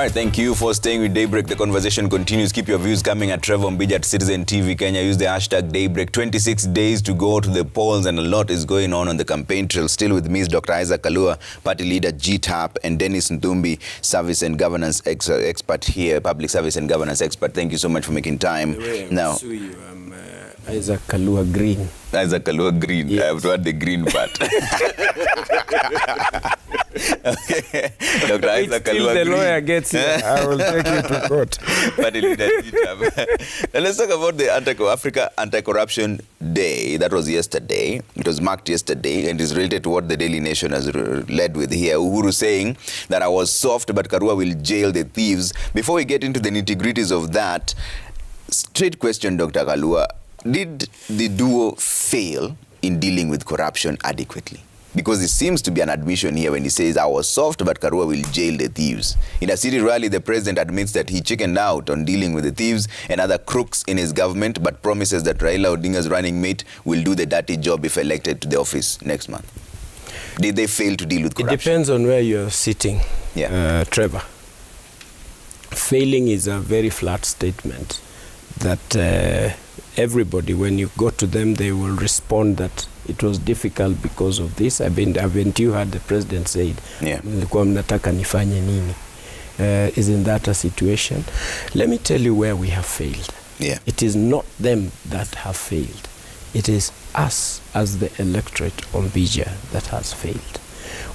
right, thank you for staying with Daybreak. The conversation continues. Keep your views coming at Trevor Mbija at Citizen TV Kenya. Use the hashtag Daybreak. 26 days to go to the polls and a lot is going on the campaign trail. Still with me is Dr. Raila-Karua, party leader GTAP, and Dennis Nthumbi, service and governance expert here, public service and governance expert. Thank you so much for making time. Now, I'm Raila-Karua Green. Raila-Karua Green. Yes. I have to add the green part. Okay. Dr. Raila-Karua the Green. lawyer gets here, I will take you to court. Party leader GTAP. Now let's talk about the Africa Anti-Corruption Day. That was yesterday. It was marked yesterday and is related to what the Daily Nation has led with here. Uhuru saying that I was soft, but Karua will jail the thieves. Before we get into the nitty-gritties of that, straight question, Dr. Karua. Did the duo fail in dealing with corruption adequately? Because it seems to be an admission here when he says, I was soft, but Karua will jail the thieves. In a city rally, the president admits that he chickened out on dealing with the thieves and other crooks in his government, but promises that Raila Odinga's running mate will do the dirty job if elected to the office next month. Did they fail to deal with corruption? It depends on where you're sitting, Trevor. Failing is a very flat statement that everybody, when you go to them, they will respond that it was difficult because of this. Haven't you heard the president said, nilikuwa mnataka nifanye nini? Isn't that a situation? Let me tell you where we have failed. It is not them that have failed. It is us as the electorate on Mbija that has failed.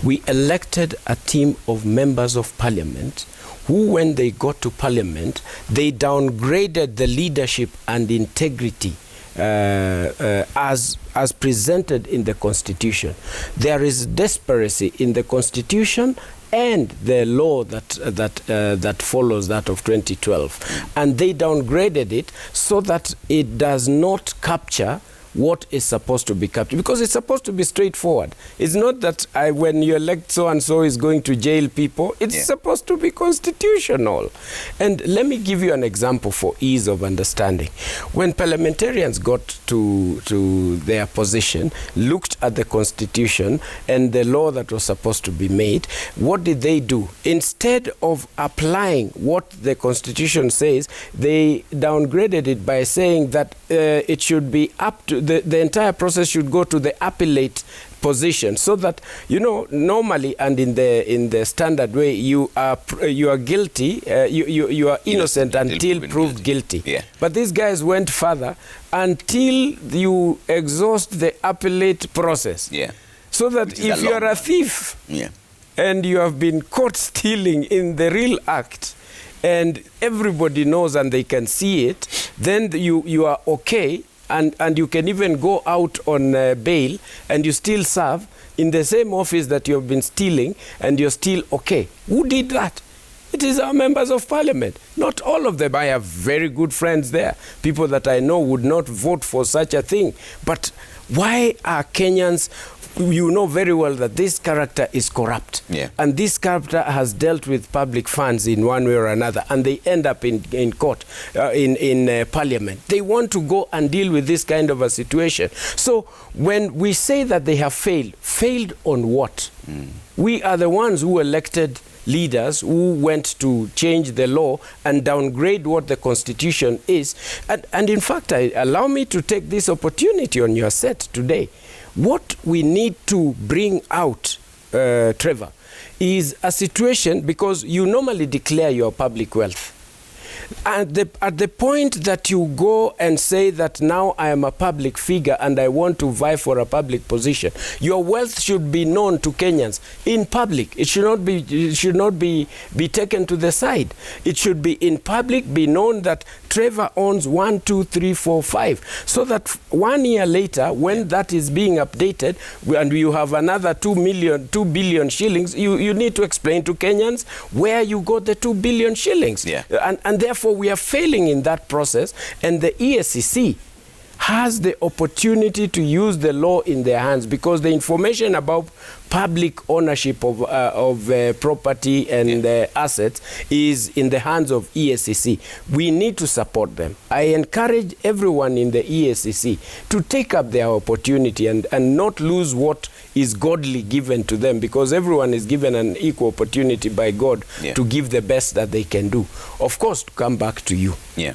We elected a team of members of parliament who, when they got to parliament, they downgraded the leadership and integrity as presented in the constitution. There is desperacy in the constitution and the law that follows that of 2012, and they downgraded it so that it does not capture what is supposed to be captured, because it's supposed to be straightforward. It's not that when you elect so-and-so is going to jail people. It's supposed to be constitutional. And let me give you an example for ease of understanding. When parliamentarians got to their position, looked at the constitution and the law that was supposed to be made, what did they do? Instead of applying what the constitution says, they downgraded it by saying that it should be up to the entire process should go to the appellate position, so that, you know, normally and in the standard way, you are guilty, you are innocent until proved guilty. But these guys went further until you exhaust the appellate process. So that if you are a thief and you have been caught stealing in the real act, and everybody knows and they can see it, then you are okay. And you can even go out on bail and you still serve in the same office that you have been stealing, and you're still okay. Who did that? It is our members of parliament. Not all of them. I have very good friends there. People that I know would not vote for such a thing. But why are Kenyans... You know very well that this character is corrupt. And this character has dealt with public funds in one way or another, and they end up in court, in parliament. They want to go and deal with this kind of a situation. So when we say that they have failed on what? We are the ones who elected leaders who went to change the law and downgrade what the constitution is. And in fact, allow me to take this opportunity on your set today. What we need to bring out, Trevor, is a situation, because you normally declare your public wealth. At the point that you go and say that now I am a public figure and I want to vie for a public position, your wealth should be known to Kenyans in public. It should not be taken to the side. It should be in public, be known that Trevor owns 1, 2, 3, 4, 5. So that 1 year later, when that is being updated and you have another 2 billion shillings, you need to explain to Kenyans where you got the 2 billion shillings. And therefore we are failing in that process, and the EACC has the opportunity to use the law in their hands, because the information about public ownership of property and assets is in the hands of EACC. We need to support them. I encourage everyone in the EACC to take up their opportunity and not lose what is godly given to them, because everyone is given an equal opportunity by God to give the best that they can do. Of course, to come back to you. Yeah.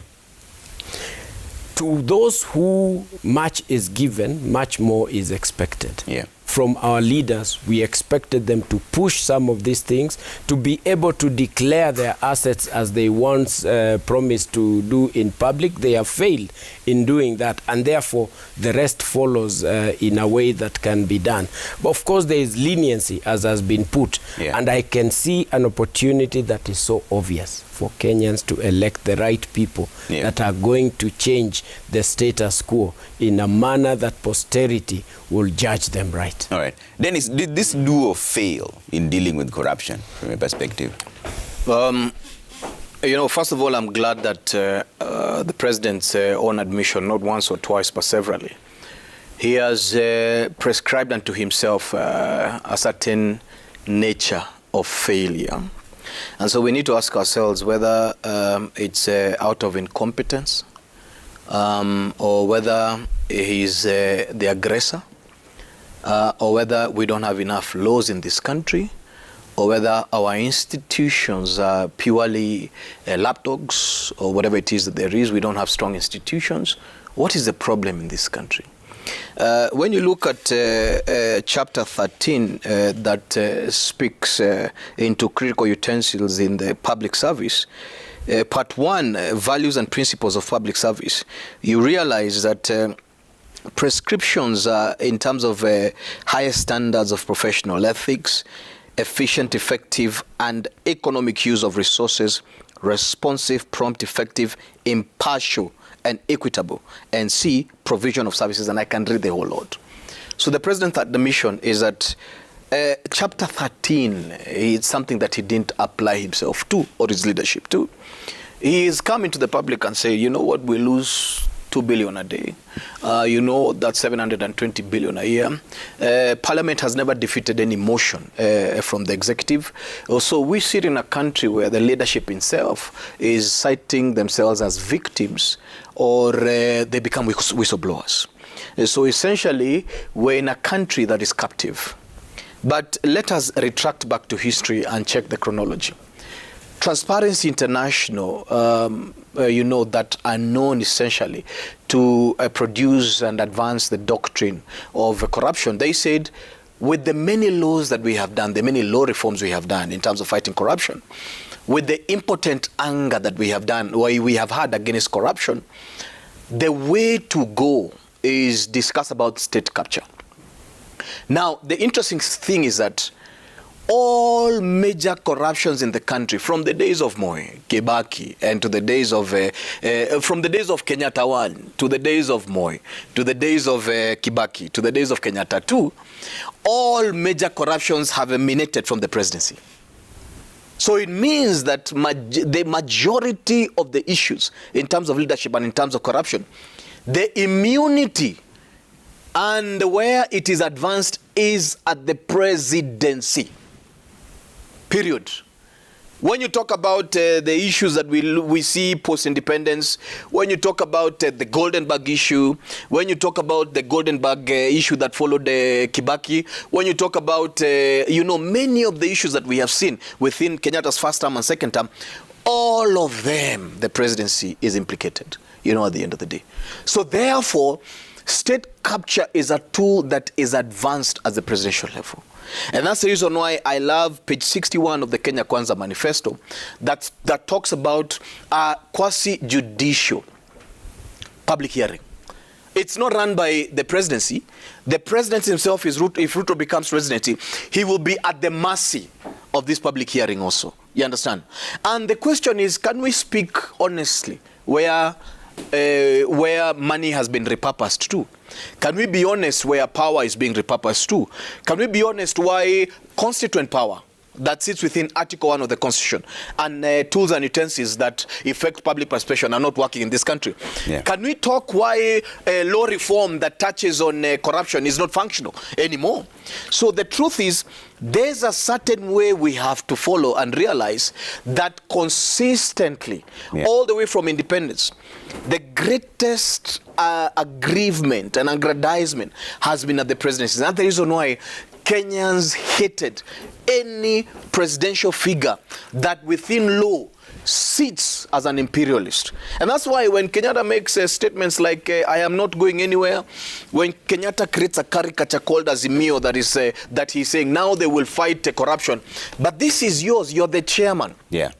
To those who much is given, much more is expected. Yeah. From our leaders, we expected them to push some of these things, to be able to declare their assets as they once promised to do in public. They have failed in doing that, and therefore the rest follows in a way that can be done. But of course, there is leniency, as has been put, and I can see an opportunity that is so obvious for Kenyans to elect the right people that are going to change the status quo in a manner that posterity will judge them right. All right. Dennis, did this duo fail in dealing with corruption from your perspective? You know, first of all, I'm glad that the president's own admission, not once or twice, but severally, he has prescribed unto himself a certain nature of failure. And so we need to ask ourselves whether it's out of incompetence or whether he's the aggressor, or whether we don't have enough laws in this country, or whether our institutions are purely lapdogs, or whatever it is that there is. We don't have strong institutions. What is the problem in this country? When you look at chapter 13 that speaks into critical utensils in the public service, part 1, values and principles of public service, you realize that prescriptions in terms of higher standards of professional ethics, efficient, effective, and economic use of resources, responsive, prompt, effective, impartial, and equitable, and C, provision of services, and I can read the whole lot. So the president's admission is that chapter 13 is something that he didn't apply himself to, or his leadership to. He is coming to the public and say, you know what, we lose 2 billion a day. You know, that's 720 billion a year. Parliament has never defeated any motion from the executive. So we sit in a country where the leadership itself is citing themselves as victims, or they become whistleblowers. So essentially, we're in a country that is captive. But let us retract back to history and check the chronology. Transparency International, you know, that are known essentially to produce and advance the doctrine of corruption. They said, with the many laws that we have done, the many law reforms we have done in terms of fighting corruption, with the impotent anger that we have done, we have had against corruption, the way to go is discuss about state capture. Now, the interesting thing is that all major corruptions in the country, from the days of Moi, Kibaki, and to the days of, from the days of Kenyatta 1, to the days of Moi, to the days of Kibaki, to the days of Kenyatta 2, all major corruptions have emanated from the presidency. So it means that the majority of the issues in terms of leadership and in terms of corruption, the immunity and where it is advanced is at the presidency. Period. When you talk about the issues that we see post-independence, when you talk about the Golden Bag issue, when you talk about the Golden Bag issue that followed Kibaki, when you talk about, you know, many of the issues that we have seen within Kenyatta's first term and second term, all of them, the presidency is implicated, you know, at the end of the day. So therefore, state capture is a tool that is advanced at the presidential level. And that's the reason why I love page 61 of the Kenya Kwanza Manifesto that talks about a quasi-judicial public hearing. It's not run by the presidency. The president himself, if Ruto becomes presidency, he will be at the mercy of this public hearing also. You understand? And the question is, can we speak honestly where money has been repurposed to? Can we be honest where power is being repurposed to? Can we be honest why constituent power that sits within Article 1 of the Constitution, and tools and utensils that affect public participation are not working in this country. Yeah. Can we talk why law reform that touches on corruption is not functional anymore? So the truth is, there's a certain way we have to follow and realize that consistently, all the way from independence, the greatest aggrievement and aggrandizement has been at the presidency. That's the reason why Kenyans hated any presidential figure that within law sits as an imperialist. And that's why when Kenyatta makes statements like, I am not going anywhere, when Kenyatta creates a caricature called Azimio that he's saying, now they will fight corruption. But this is yours, you're the chairman. Yeah.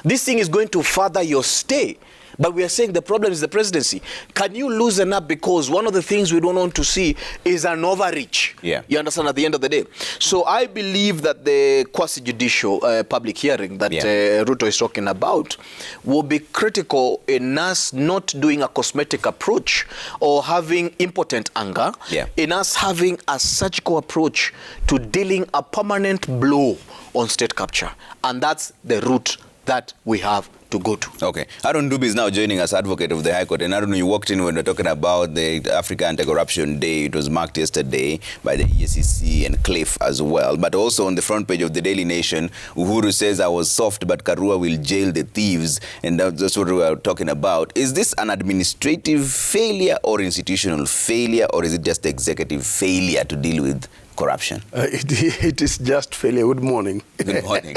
This thing is going to further your stay. But we are saying the problem is the presidency. Can you loosen up? Because one of the things we don't want to see is an overreach. Yeah. You understand, at the end of the day. So I believe that the quasi-judicial public hearing that Ruto is talking about will be critical in us not doing a cosmetic approach or having impotent anger, in us having a surgical approach to dealing a permanent blow on state capture. And that's the route that we have to go to. Okay. Aaron Dubi is now joining us, advocate of the High Court. And Aaron, you walked in when we were talking about the Africa Anti-Corruption Day. It was marked yesterday by the EACC and Cliff as well. But also on the front page of the Daily Nation, Uhuru says, I was soft, but Karua will jail the thieves. And that's what we were talking about. Is this an administrative failure or institutional failure, or is it just executive failure to deal with corruption? It is just failure. Good morning. Good morning.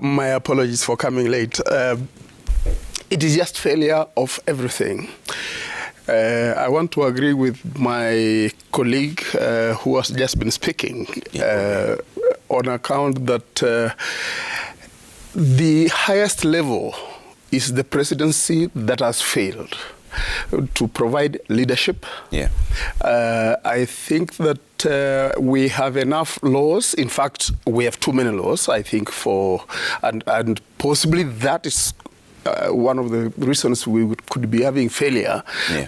My apologies for coming late. It is just failure of everything. I want to agree with my colleague who has just been speaking on account that the highest level is the presidency that has failed to provide leadership. I think that we have enough laws. In fact, we have too many laws, I think, and possibly that is one of the reasons we could be having failure,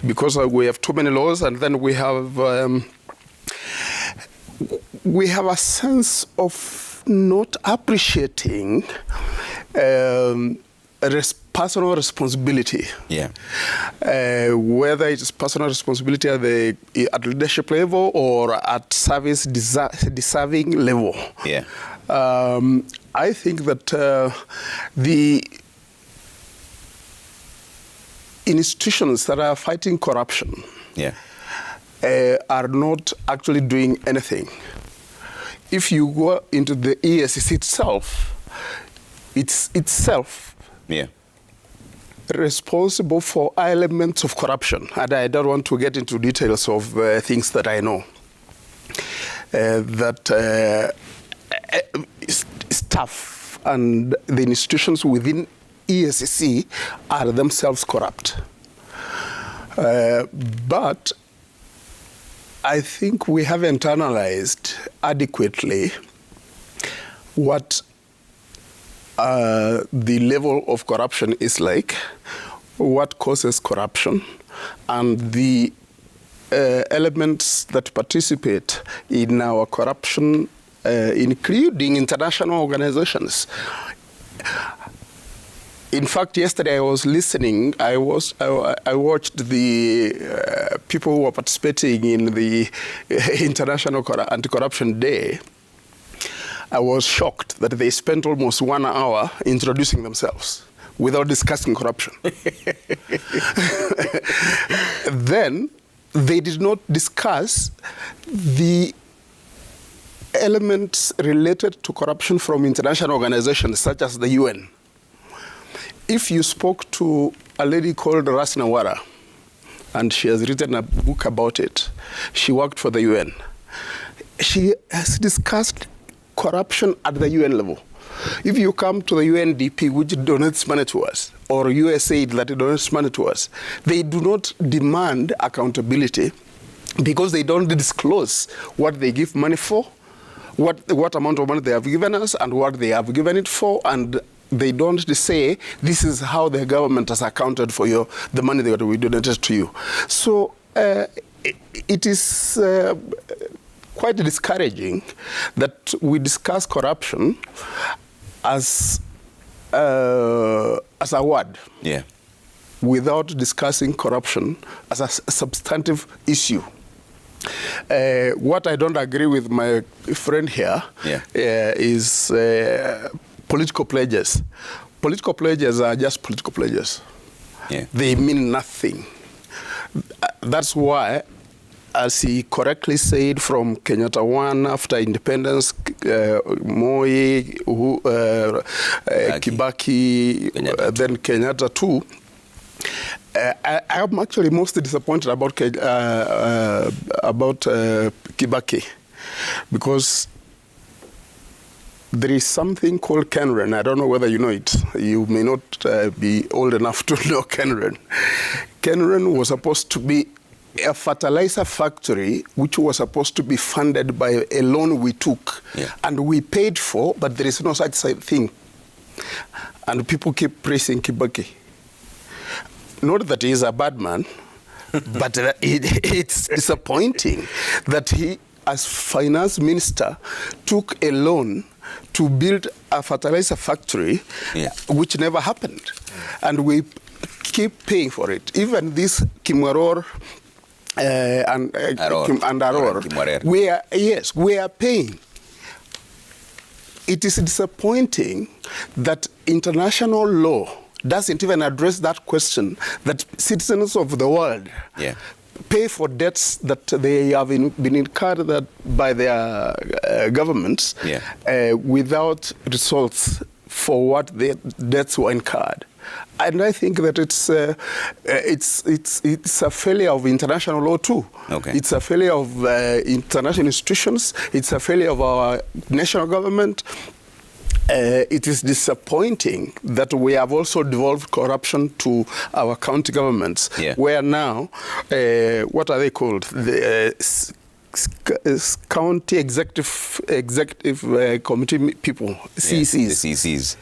because we have too many laws, and then we have a sense of not appreciating personal responsibility. Whether it's personal responsibility at leadership level or at service deserving level. I think that the institutions that are fighting corruption are not actually doing anything. If you go into the EACC itself, it's itself responsible for elements of corruption. And I don't want to get into details of things that I know. Staff and the institutions within EACC are themselves corrupt. But I think we haven't analyzed adequately what the level of corruption is like, what causes corruption, and the elements that participate in our corruption, including international organizations. In fact, yesterday I was listening. I watched the people who were participating in the International Anti-Corruption Day. I was shocked that they spent almost 1 hour introducing themselves without discussing corruption. Then they did not discuss the elements related to corruption from international organizations such as the UN. If you spoke to a lady called Raila-Karua, and she has written a book about it, she worked for the UN. She has discussed corruption at the UN level. If you come to the UNDP, which donates money to us, or USAID that donates money to us, they do not demand accountability because they don't disclose what they give money for, what amount of money they have given us, and what they have given it for, and they don't say, this is how the government has accounted for the money that we donated to you. So it is quite discouraging that we discuss corruption as a word, without discussing corruption as a substantive issue. What I don't agree with my friend here is political pledges. Political pledges are just political pledges. They mean nothing. That's why, as he correctly said, from Kenyatta 1 after independence, Moi, Kibaki, then Kenyatta 2, I'm actually most disappointed about Kibaki, because there is something called Kenren. I don't know whether you know it. You may not be old enough to know Kenren. Kenren was supposed to be a fertilizer factory which was supposed to be funded by a loan we took and we paid for, but there is no such thing. And people keep praising Kibaki. Not that he is a bad man, but it's disappointing that he, as finance minister, took a loan to build a fertilizer factory, which never happened. And we keep paying for it. Even this Kimwaror and Aror, we are paying. It is disappointing that international law doesn't even address that question, that citizens of the world pay for debts that they have been incurred by their governments without results for what their debts were incurred. And I think that it's a failure of international law too. It's a failure of international institutions. It's a failure of our national government. It is disappointing that we have also devolved corruption to our county governments, where now, what are they called? The county executive committee people, CCs. The CCs.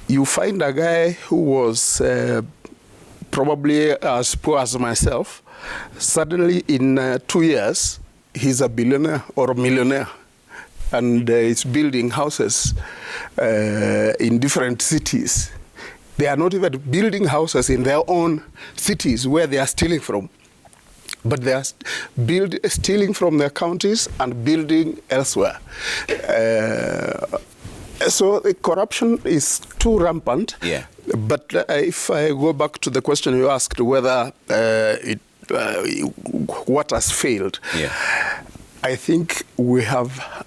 You find a guy who was probably as poor as myself. Suddenly, in 2 years, he's a billionaire or a millionaire. And is building houses in different cities. They are not even building houses in their own cities where they are stealing from, but they are stealing from their counties and building elsewhere. So the corruption is too rampant. But if I go back to the question you asked, whether what has failed, I think we have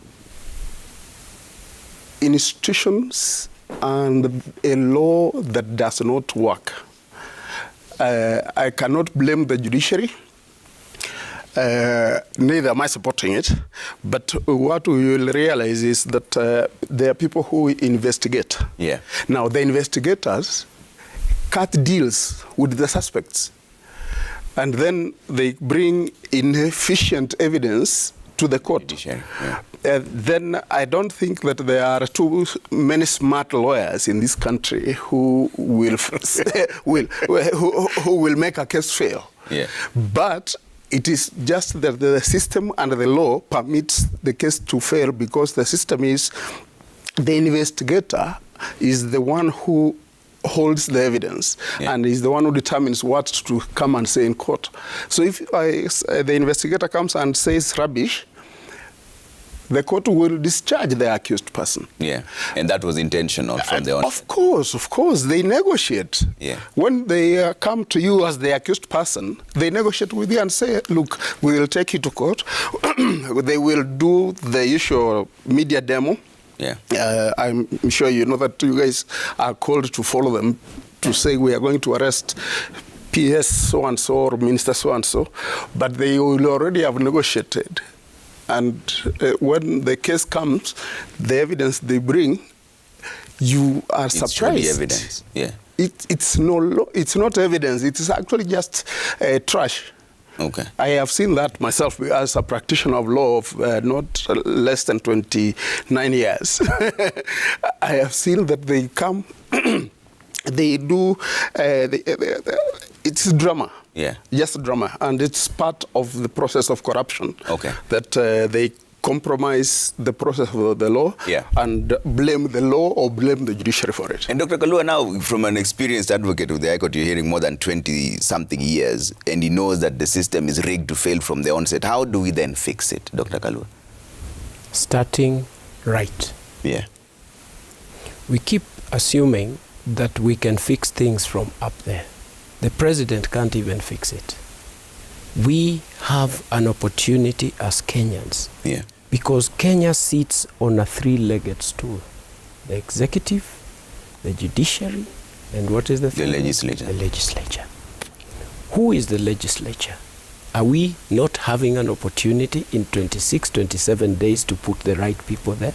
institutions and a law that does not work. I cannot blame the judiciary. Neither am I supporting it. But what we will realize is that there are people who investigate. Now, the investigators cut deals with the suspects. And then they bring inefficient evidence to the court. Then I don't think that there are too many smart lawyers in this country who will who will make a case fail. But it is just that the system and the law permits the case to fail, because the system is the investigator is the one who holds the evidence and is the one who determines what to come and say in court. So if the investigator comes and says rubbish, the court will discharge the accused person. And that was intentional from the onset. Of course, they negotiate. When they come to you as the accused person, they negotiate with you and say, look, we will take you to court. They will do the usual media demo. I'm sure you know that you guys are called to follow them, to say we are going to arrest PS so-and-so or Minister so-and-so, but they will already have negotiated. And when the case comes, the evidence they bring, you are surprised. It's evidence. It's not evidence. It is actually just trash. I have seen that myself as a practitioner of law of not less than 29 years. I have seen that they come, they do, it's drama. Yeah. Just drama. And it's part of the process of corruption. Okay. That they compromise the process of the law and blame the law or blame the judiciary for it. And Dr. Karua, now from an experienced advocate of the High Court, you're hearing more than 20-something years, and he knows that the system is rigged to fail from the onset. How do we then fix it, Dr. Karua? Starting right. Yeah. We keep assuming that we can fix things from up there. The president can't even fix it. We have an opportunity as Kenyans. Yeah. Because Kenya sits on a three-legged stool. The executive, the judiciary, and what is the third? The legislature. The legislature. Who is the legislature? Are we not having an opportunity in 26, 27 days to put the right people there?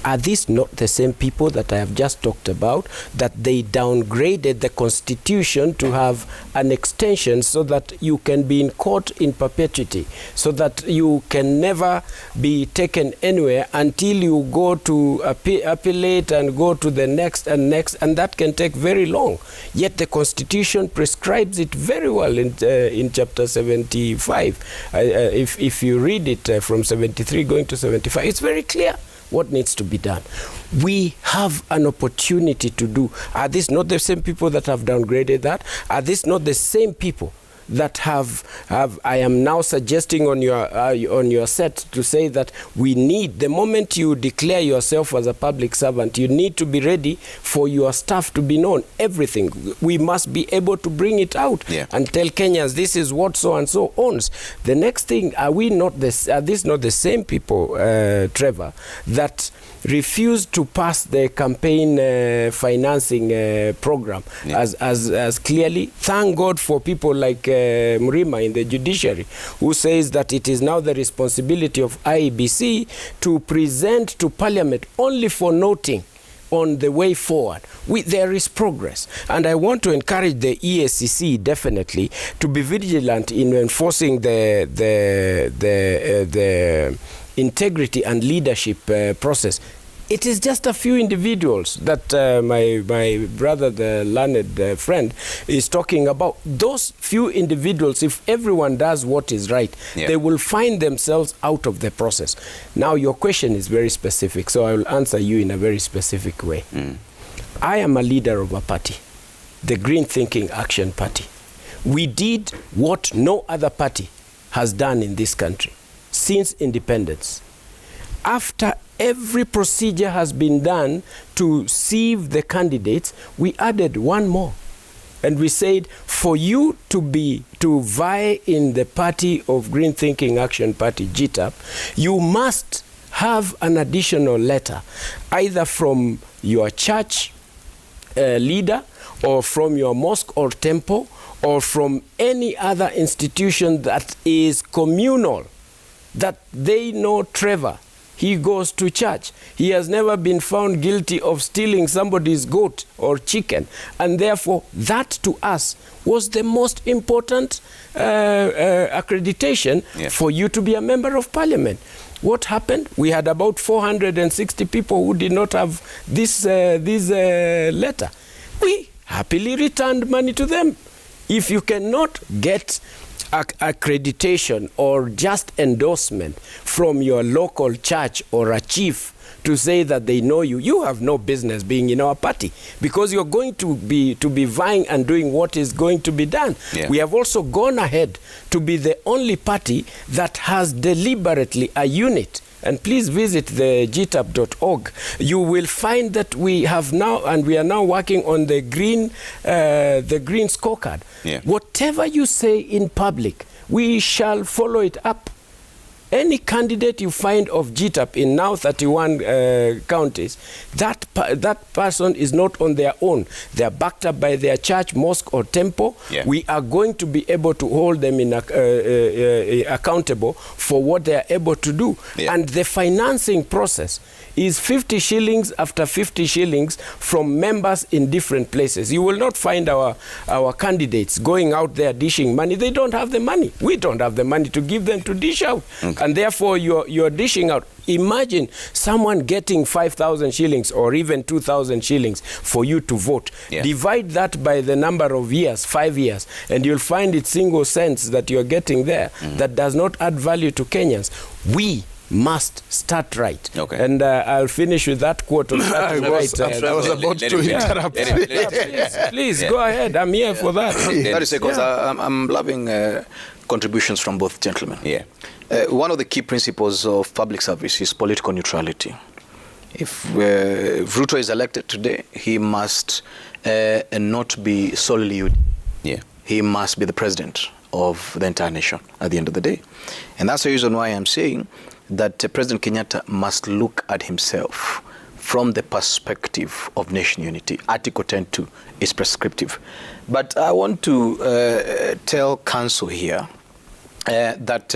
Are these not the same people that I have just talked about, that they downgraded the constitution to have an extension so that you can be in court in perpetuity, so that you can never be taken anywhere until you go to appellate and go to the next, and that can take very long. Yet the constitution prescribes it very well in chapter 75. If you read it from 73 going to 75, it's very clear what needs to be done. We have an opportunity to do. Are these not the same people that have downgraded that? Are these not the same people that have I am now suggesting on your set to say that we need, the moment you declare yourself as a public servant, you need to be ready for your staff to be known. Everything. We must be able to bring it out and tell Kenyans this is what so and so owns. The next thing, are these not the same people, Trevor, that refused to pass the campaign financing program as clearly? Thank God for people like Mrima in the judiciary, who says that it is now the responsibility of IEBC to present to Parliament only for noting on the way forward. There is progress. And I want to encourage the EACC definitely to be vigilant in enforcing the integrity and leadership process. It is just a few individuals that my brother, the learned friend, is talking about. Those few individuals, if everyone does what is right, they will find themselves out of the process. Now, your question is very specific, so I will answer you in a very specific way. I am a leader of a party, the Green Thinking Action Party. We did what no other party has done in this country since independence. After every procedure has been done to sieve the candidates, we added one more. And we said, for you to vie in the party of Green Thinking Action Party, GTAP, you must have an additional letter, either from your church leader, or from your mosque or temple, or from any other institution that is communal, that they know Trevor. He goes to church. He has never been found guilty of stealing somebody's goat or chicken. And therefore, that to us was the most important accreditation for you to be a member of Parliament. What happened? We had about 460 people who did not have this letter. We happily returned money to them. If you cannot get accreditation or just endorsement from your local church or a chief to say that they know you, you have no business being in our party, because you're going to be vying and doing what is going to be done. We have also gone ahead to be the only party that has deliberately a unit. And please visit the gtap.org. You will find that we have now, and we are now working on the green scorecard. Whatever you say in public, we shall follow it up. Any candidate you find of GTAP in now 31 counties, that person is not on their own. They are backed up by their church, mosque, or temple. We are going to be able to hold them accountable for what they are able to do. And the financing process is 50 shillings after 50 shillings from members in different places. You will not find our candidates going out there dishing money. They don't have the money. We don't have the money to give them to dish out. And therefore, you're dishing out. Imagine someone getting 5,000 shillings or even 2,000 shillings for you to vote. Yeah. Divide that by the number of years, 5 years, and you'll find it single cents that you're getting there that does not add value to Kenyans. We must start right. Okay. And I'll finish with that quote of I was about to interrupt. Please go ahead. I'm here for that. Because I'm loving contributions from both gentlemen. Yeah. One of the key principles of public service is political neutrality. If Ruto is elected today, he must not be solely UD. Yeah. He must be the president of the entire nation at the end of the day. And that's the reason why I'm saying that President Kenyatta must look at himself from the perspective of nation unity. Article 10.2 is prescriptive. But I want to tell council here that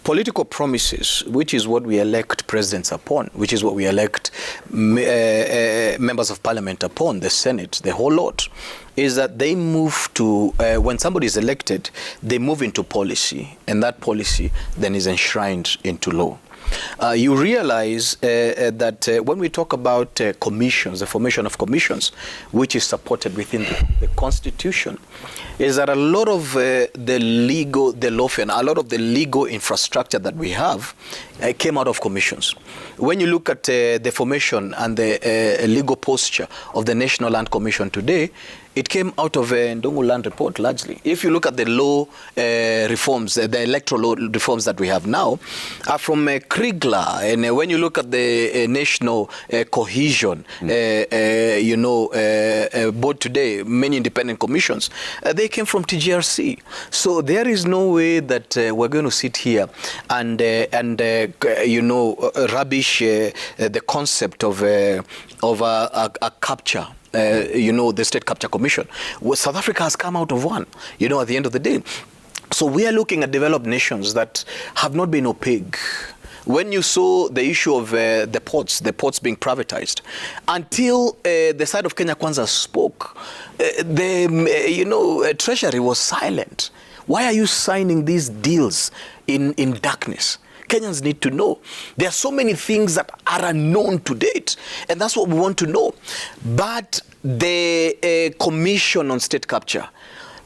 political promises, which is what we elect presidents upon, which is what we elect members of parliament upon, the Senate, the whole lot, is that they move to, when somebody is elected, they move into policy, and that policy then is enshrined into law. You realize that when we talk about commissions, the formation of commissions, which is supported within the Constitution, is that a lot of the lawfare, and a lot of the legal infrastructure that we have came out of commissions. When you look at the formation and the legal posture of the National Land Commission today, it came out of a Ndungu Land Report largely. If you look at the law reforms, the electoral law reforms that we have now, are from Kriegler. And when you look at the national cohesion, board today, many independent commissions, they came from TGRC. So there is no way that we're going to sit here and rubbish the concept of a capture. The State Capture Commission. Well, South Africa has come out of one, at the end of the day. So we are looking at developed nations that have not been opaque. When you saw the issue of the ports being privatized, until the side of Kenya Kwanza spoke, the Treasury was silent. Why are you signing these deals in darkness? Kenyans need to know. There are so many things that are unknown to date, and that's what we want to know. But the Commission on State Capture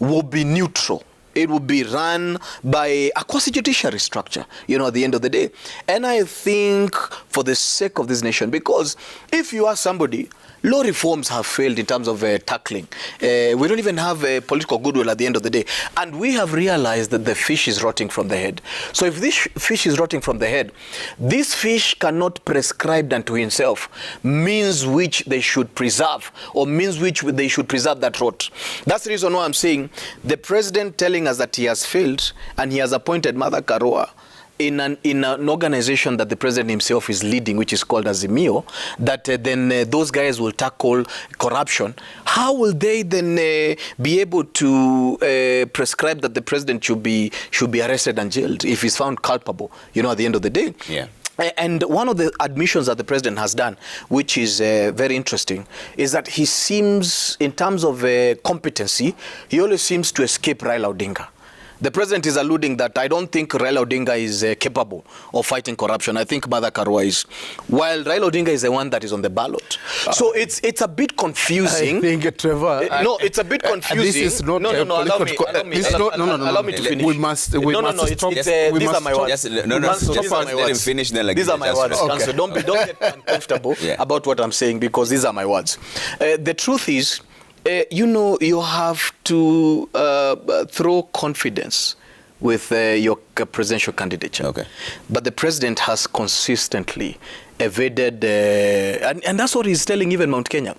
will be neutral. It will be run by a quasi-judiciary structure, at the end of the day. And I think for the sake of this nation, because if you are somebody, law reforms have failed in terms of tackling. We don't even have political goodwill at the end of the day. And we have realized that the fish is rotting from the head. So if this fish is rotting from the head, this fish cannot prescribe unto himself means which they should preserve, or means which they should preserve that rot. That's the reason why I'm saying the president telling us that he has failed and he has appointed Raila-Karua in an organization that the president himself is leading, which is called Azimio, that then those guys will tackle corruption. How will they then be able to prescribe that the president should be arrested and jailed if he's found culpable, at the end of the day? Yeah. And one of the admissions that the president has done, which is very interesting, is that he seems, in terms of competency, he always seems to escape Raila Odinga. The president is alluding that I don't think Raila Odinga is capable of fighting corruption. I think Raila-Karua is. While Raila Odinga is the one that is on the ballot. So it's a bit confusing. I think, Trevor. It's a bit confusing. This is not allow me to finish. We must stop. These are my words. Let him finish then. These are my words. Okay. Don't get uncomfortable about what I'm saying, because these are my words. The truth is, you have to throw confidence with your presidential candidature. Okay. But the president has consistently evaded, and that's what he's telling even Mount Kenya,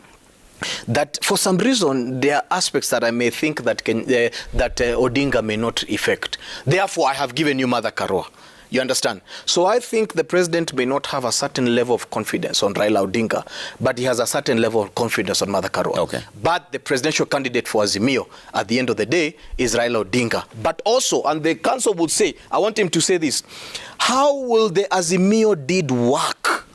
that for some reason there are aspects that I may think that Odinga may not effect. Therefore, I have given you Raila-Karua. You understand? So I think the president may not have a certain level of confidence on Raila Odinga, but he has a certain level of confidence on Raila-Karua. Okay. But the presidential candidate for Azimio, at the end of the day, is Raila Odinga. But also, and the council would say, I want him to say this, how will the Azimio deed work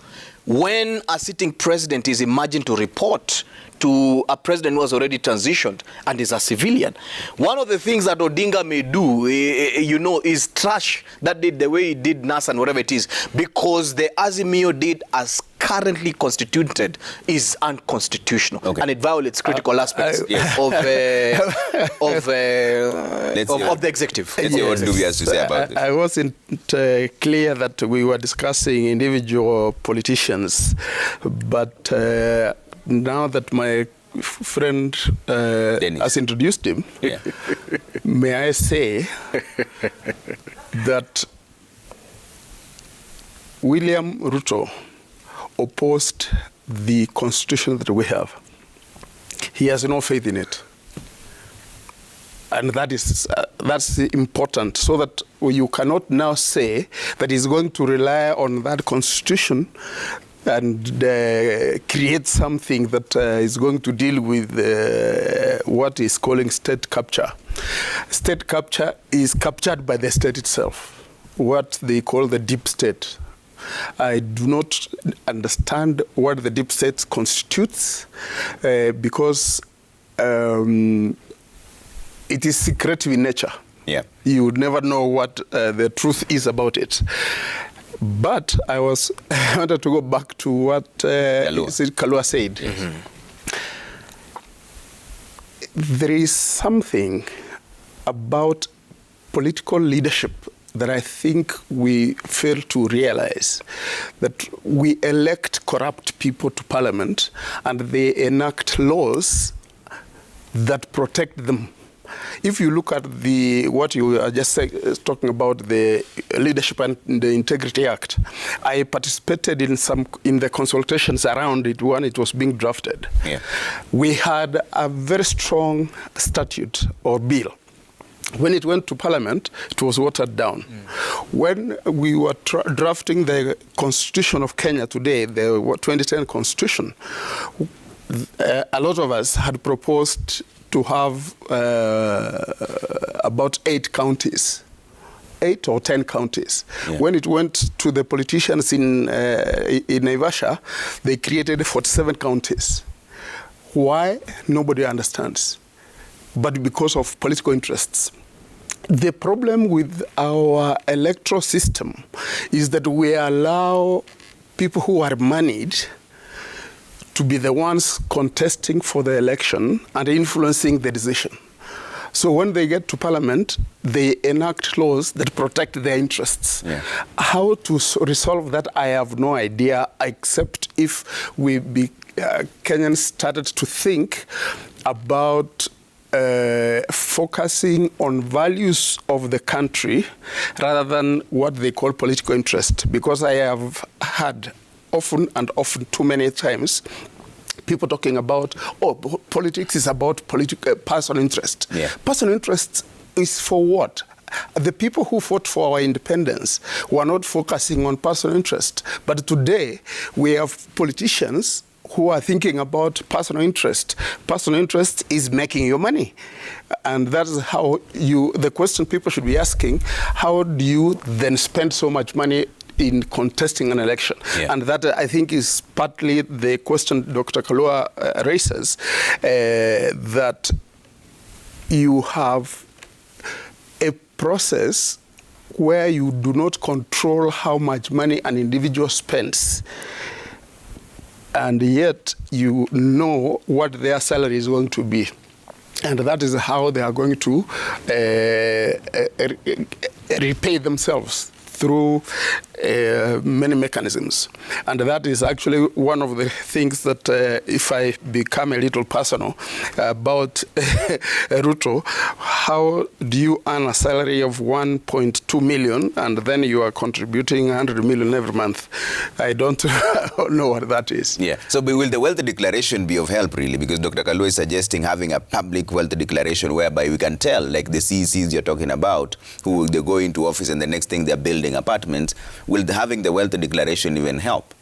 when a sitting president is imagined to report to a president who has already transitioned and is a civilian. One of the things that Odinga may do, is trash that did the way he did NASA and whatever it is, because the Azimio did as currently constituted is unconstitutional, and it violates critical aspects of the executive. Let's see what Ndubi has to say about this. I wasn't clear that we were discussing individual politicians, but now that my friend has introduced him, may I say that William Ruto opposed the constitution that we have. He has no faith in it. And that's important, so that you cannot now say that he's going to rely on that constitution and create something that is going to deal with what he's calling state capture. State capture is captured by the state itself, what they call the deep state. I do not understand what the deep state constitutes because it is secretive in nature. Yeah. You would never know what the truth is about it. But I wanted to go back to what Karua said. Mm-hmm. There is something about political leadership that I think we fail to realize, that we elect corrupt people to parliament and they enact laws that protect them. If you look at what you are just talking about, the Leadership and the Integrity Act, I participated in the consultations around it when it was being drafted. Yeah. We had a very strong statute or bill. When it went to Parliament, it was watered down. When we were drafting the Constitution of Kenya today, the 2010 Constitution, a lot of us had proposed to have about 8 counties, 8 or 10 counties. Yeah. When it went to the politicians in Naivasha, they created 47 counties. Why? Nobody understands. But because of political interests. The problem with our electoral system is that we allow people who are moneyed to be the ones contesting for the election and influencing the decision. So when they get to Parliament, they enact laws that protect their interests. Yeah. How to resolve that, I have no idea, except if Kenyans started to think about focusing on values of the country rather than what they call political interest. Because I have had often too many times people talking about, politics is about personal interest. Yeah. Personal interest is for what? The people who fought for our independence were not focusing on personal interest. But today, we have politicians who are thinking about personal interest. Personal interest is making you money. And that is how the question people should be asking, how do you then spend so much money in contesting an election? Yeah. And that, I think, is partly the question Dr. Karua raises, that you have a process where you do not control how much money an individual spends, and yet you know what their salary is going to be. And that is how they are going to repay themselves through many mechanisms. And that is actually one of the things that, if I become a little personal about Ruto, how do you earn a salary of 1.2 million and then you are contributing 100 million every month? I don't know what that is. Yeah. So will the wealth declaration be of help, really? Because Dr. Karua is suggesting having a public wealth declaration whereby we can tell, like the CECs you're talking about, who they go into office and the next thing they're building apartments. Will having the wealth declaration even help?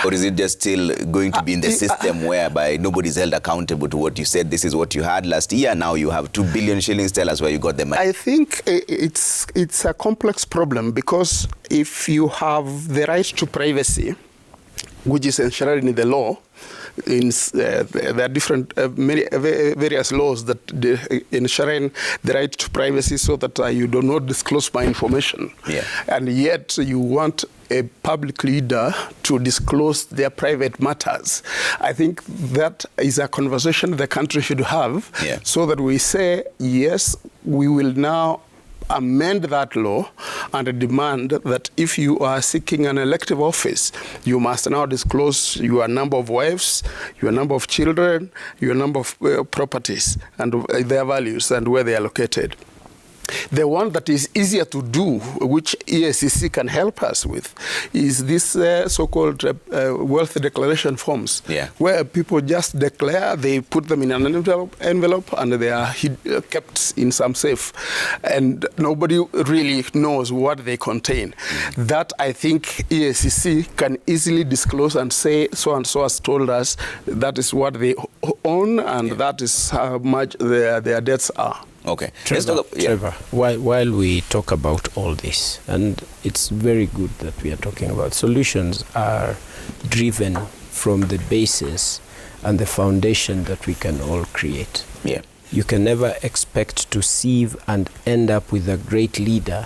Or is it just still going to be in the system whereby nobody's held accountable to what you said? This is what you had last year. Now you have 2 billion shillings. Tell us where you got the money. I think it's a complex problem, because if you have the right to privacy, which is enshrined in the law. There are different, various laws that enshrine the right to privacy so that you do not disclose my information. Yeah. And yet you want a public leader to disclose their private matters. I think that is a conversation the country should have, yeah, so that we say, yes, we will now amend that law and demand that if you are seeking an elective office, you must now disclose your number of wives, your number of children, your number of properties, and their values and where they are located. The one that is easier to do, which EACC can help us with, is this so-called wealth declaration forms, yeah, where people just declare, they put them in an envelope and they are kept in some safe. And nobody really knows what they contain. That, I think, EACC can easily disclose and say, so-and-so has told us that is what they own and that is how much their debts are. Okay. Trevor, while we talk about all this, and it's very good that we are talking about solutions, are driven from the basis and the foundation that we can all create. Yeah. You can never expect to sieve and end up with a great leader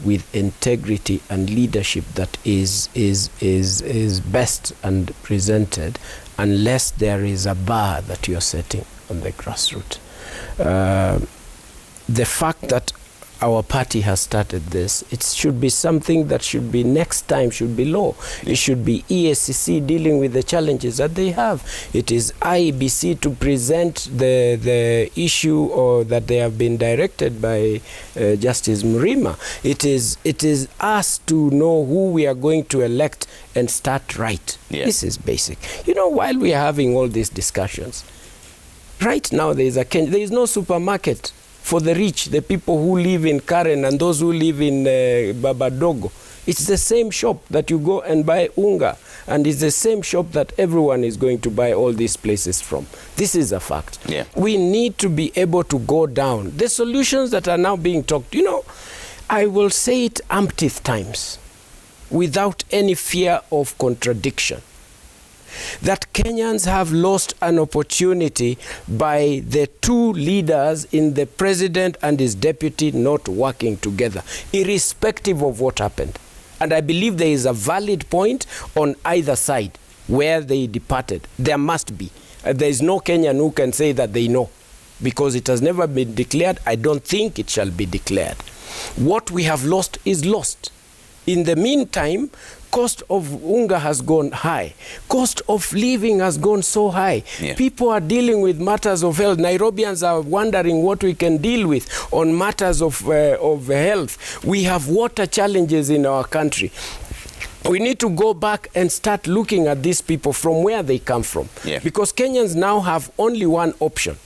with integrity and leadership that is best and presented unless there is a bar that you're setting on the grassroots. The fact that our party has started this, it should be something that should be next time, should be law. It should be EACC dealing with the challenges that they have. It is IEBC to present the issue or that they have been directed by Justice Mrima. It is us to know who we are going to elect and start right. Yeah. This is basic. You know, while we are having all these discussions, right now there is no supermarket for the rich, the people who live in Karen and those who live in Babadogo. It's the same shop that you go and buy unga, and it's the same shop that everyone is going to buy all these places from. This is a fact. Yeah. We need to be able to go down. The solutions that are now being talked, you know, I will say it umpteenth times without any fear of contradiction, that Kenyans have lost an opportunity by the two leaders in the president and his deputy not working together, irrespective of what happened. And I believe there is a valid point on either side where they departed. There must be. There is no Kenyan who can say that they know, because it has never been declared. I don't think it shall be declared. What we have lost is lost. In the meantime, cost of unga has gone high. Cost of living has gone so high. Yeah. People are dealing with matters of health. Nairobians are wondering what we can deal with on matters of health. We have water challenges in our country. We need to go back and start looking at these people from where they come from. Yeah. Because Kenyans now have only one option.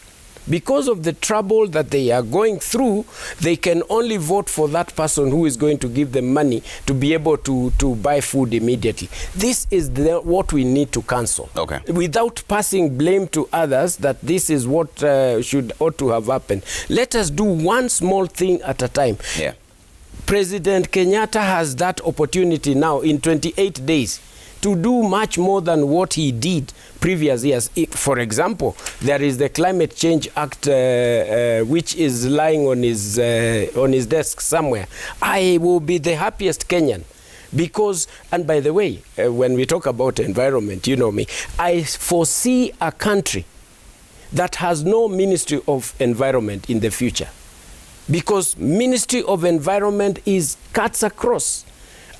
Because of the trouble that they are going through, they can only vote for that person who is going to give them money to be able to buy food immediately. This is what we need to cancel. Okay. Without passing blame to others that this is what ought to have happened. Let us do one small thing at a time. Yeah. President Kenyatta has that opportunity now in 28 days to do much more than what he did previous years. For example, there is the Climate Change Act which is lying on his desk somewhere. I will be the happiest Kenyan because, and by the way, when we talk about environment, you know me, I foresee a country that has no Ministry of Environment in the future, because Ministry of Environment cuts across.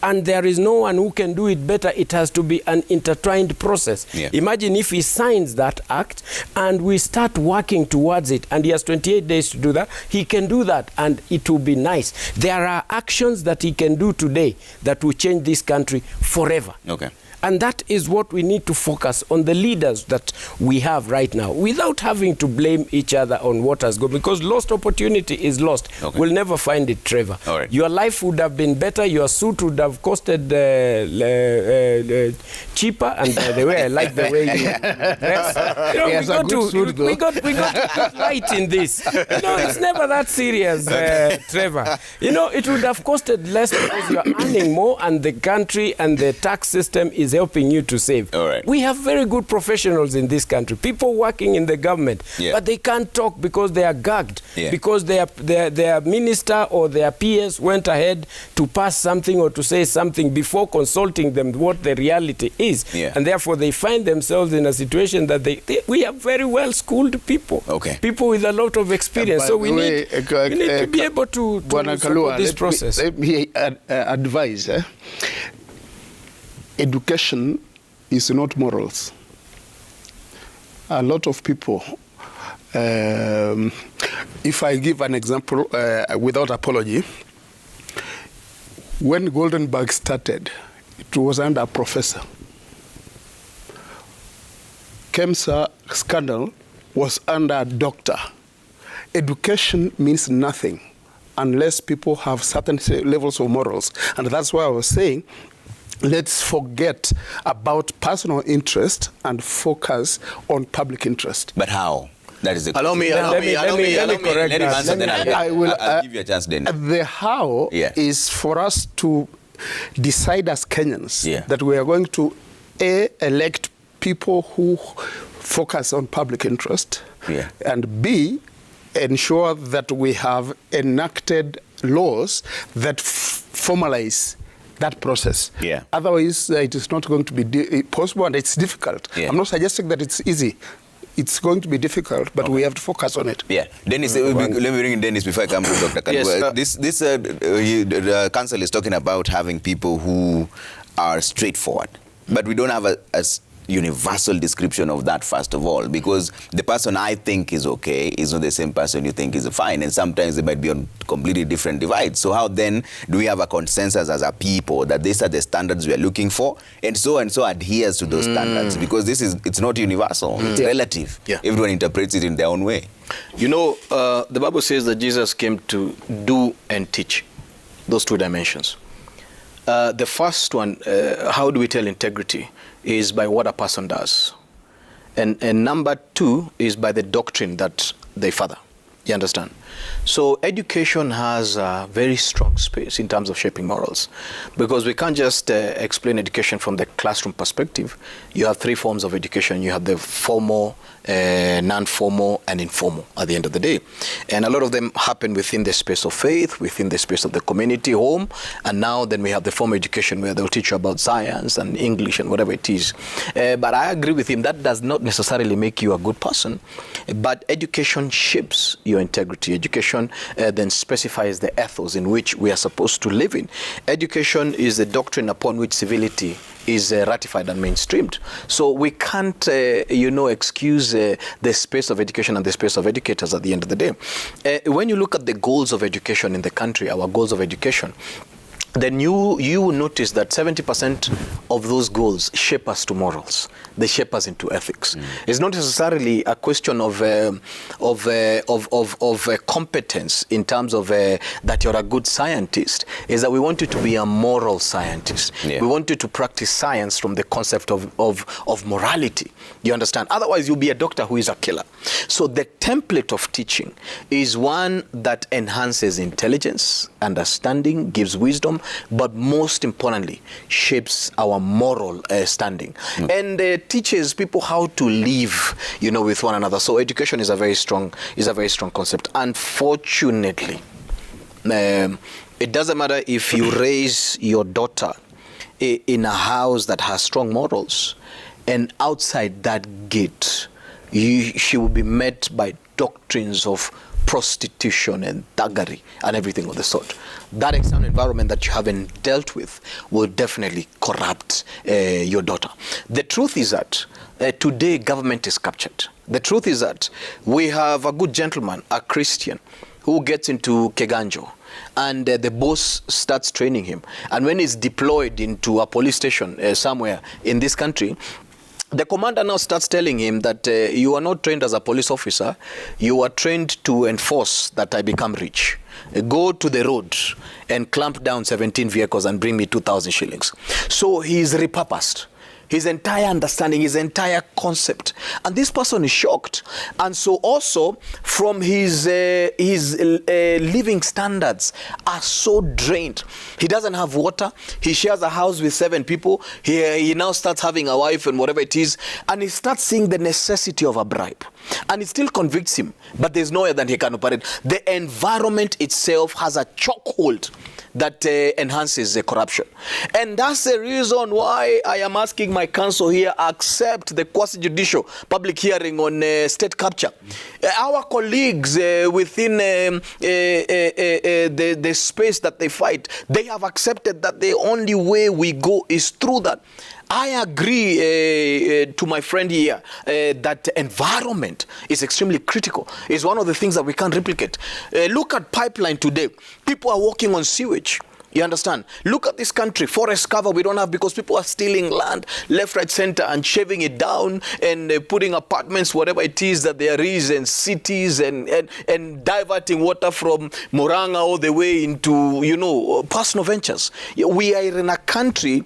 And there is no one who can do it better. It has to be an intertwined process. Yeah. Imagine if he signs that act and we start working towards it, and he has 28 days to do that. He can do that and it will be nice. There are actions that he can do today that will change this country forever. Okay. And that is what we need to focus on, the leaders that we have right now, without having to blame each other on what has gone, because lost opportunity is lost. Okay. We'll never find it, Trevor. All right. Your life would have been better, your suit would have costed cheaper. And by the way, I like the way you dress. You know, we got to put light in this. You know, it's never that serious, Trevor. You know, it would have costed less because you're earning more and the country and the tax system is helping you to save. All right. We have very good professionals in this country, people working in the government, but they can't talk because they are gagged, because their minister or their peers went ahead to pass something or to say something before consulting them what the reality is. And therefore they find themselves in a situation that we have very well-schooled people, people with a lot of experience. So we need to be able to support this process. Let me advise. Education is not morals. A lot of people, if I give an example without apology, when Goldenberg started, it was under a professor. KEMSA scandal was under a doctor. Education means nothing unless people have certain levels of morals. And that's why I was saying, let's forget about personal interest and focus on public interest. But how? That is the Allow me correct that. I'll give you a chance then. The how is for us to decide as Kenyans that we are going to elect people who focus on public interest, and B, ensure that we have enacted laws that formalize that process. Otherwise, it is not going to be possible, and it's difficult. I'm not suggesting that it's easy. It's going to be difficult, but we have to focus on it. Dennis, let me bring in Dennis before I come to Dr. Karua. The council is talking about having people who are straightforward, but we don't have a universal description of that, first of all, because the person I think is okay is not the same person you think is fine, and sometimes they might be on completely different divides. So how then do we have a consensus as a people that these are the standards we are looking for, and so adheres to those standards? Because it's not universal, it's relative. Everyone interprets it in their own way. You know, the Bible says that Jesus came to do and teach, those two dimensions. The first one, how do we tell integrity, is by what a person does. And number two is by the doctrine that they father. You understand? So education has a very strong space in terms of shaping morals, because we can't just explain education from the classroom perspective. You have three forms of education. You have the formal, non-formal, and informal at the end of the day. And a lot of them happen within the space of faith, within the space of the community, home. And now then we have the formal education where they'll teach you about science and English and whatever it is. But I agree with him, that does not necessarily make you a good person. But education shapes your integrity. Education then specifies the ethos in which we are supposed to live in. Education is the doctrine upon which civility is ratified and mainstreamed. So we can't, excuse the space of education and the space of educators at the end of the day. When you look at the goals of education in the country, our goals of education, then you will notice that 70% of those goals shape us to morals. They shape us into ethics. It's not necessarily a question of competence in terms of that you're a good scientist. Is that we want you to be a moral scientist. We want you to practice science from the concept of morality. You understand? Otherwise, you'll be a doctor who is a killer. So the template of teaching is one that enhances intelligence, understanding, gives wisdom, but most importantly, shapes our moral standing and teaches people how to live, with one another. So education is a very strong concept. Unfortunately, it doesn't matter if you raise your daughter in a house that has strong morals, and outside that gate, she will be met by doctrines of prostitution and thuggery and everything of the sort. That external environment that you haven't dealt with will definitely corrupt your daughter. The truth is that today government is captured. The truth is that we have a good gentleman, a Christian, who gets into Keganjo, and the boss starts training him. And when he's deployed into a police station somewhere in this country, the commander now starts telling him that you are not trained as a police officer, you are trained to enforce that I become rich. Go to the road and clamp down 17 vehicles and bring me 2,000 shillings. So he is repurposed his entire understanding, his entire concept. And this person is shocked. And so also from his living standards are so drained. He doesn't have water. He shares a house with 7 people. He now starts having a wife and whatever it is. And he starts seeing the necessity of a bribe. And it still convicts him. But there's no way that he can operate. The environment itself has a chokehold that enhances the corruption. And that's the reason why I am asking my council here, accept the quasi-judicial public hearing on state capture. Our colleagues within the space that they fight, they have accepted that the only way we go is through that. I agree to my friend here that environment is extremely critical. It's one of the things that we can't replicate. Look at pipeline today. People are walking on sewage. You understand? Look at this country. Forest cover we don't have because people are stealing land left, right, center and shaving it down and putting apartments, whatever it is that there is, and cities and diverting water from Moranga all the way into, you know, personal ventures. We are in a country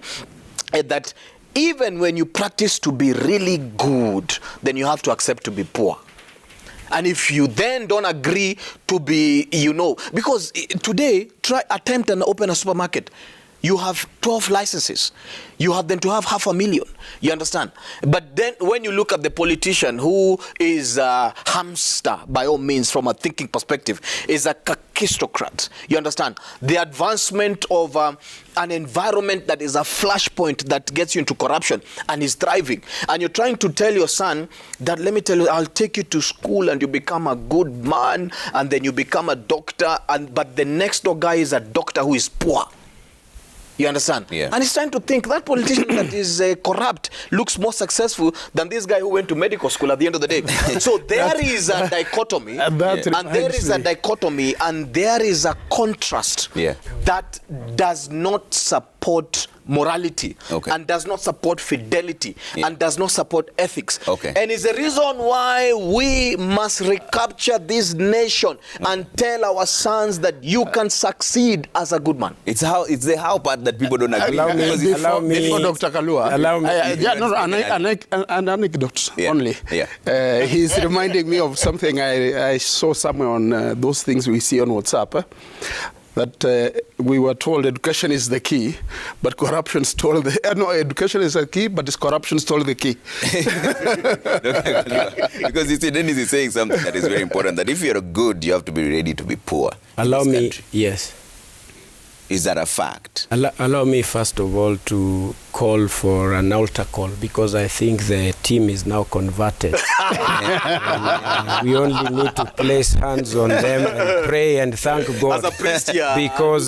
that even when you practice to be really good, then you have to accept to be poor. And if you then don't agree to be, you know, because today, attempt and open a supermarket. You have 12 licenses. You have then to have 500,000. You understand? But then when you look at the politician who is a hamster, by all means, from a thinking perspective, is a kakistocrat. You understand? The advancement of an environment that is a flashpoint that gets you into corruption and is thriving. And you're trying to tell your son that, let me tell you, I'll take you to school and you become a good man and then you become a doctor. But the next door guy is a doctor who is poor. You understand? Yeah. And he's trying to think that politician that is corrupt looks more successful than this guy who went to medical school at the end of the day. So there is a dichotomy, and there is a dichotomy, and there is a contrast that does not support morality and does not support fidelity and does not support ethics. And it's the reason why we must recapture this nation and tell our sons that you can succeed as a good man. It's the how part that people don't agree. Allow me, before Dr. Kalua, an anecdote only. He's reminding me of something I saw somewhere on those things we see on WhatsApp. That we were told education is the key, but corruption stole the... no, education is the key, but corruption stole the key. Because you see, Dennis is saying something that is very important, that if you're good, you have to be ready to be poor. Allow me, yes. Is that a fact? Allow me, first of all, to call for an altar call, because I think the team is now converted. We only need to place hands on them and pray and thank God. As a priest, yeah. Because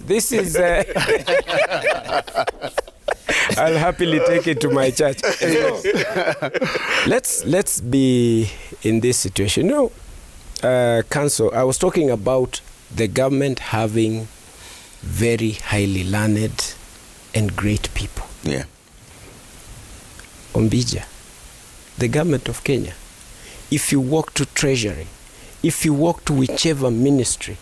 this is I'll happily take it to my church. So, let's be in this situation. No, Council, I was talking about the government having very highly learned and great people. Yeah. Ombija, the government of Kenya, if you walk to Treasury, if you walk to whichever ministry,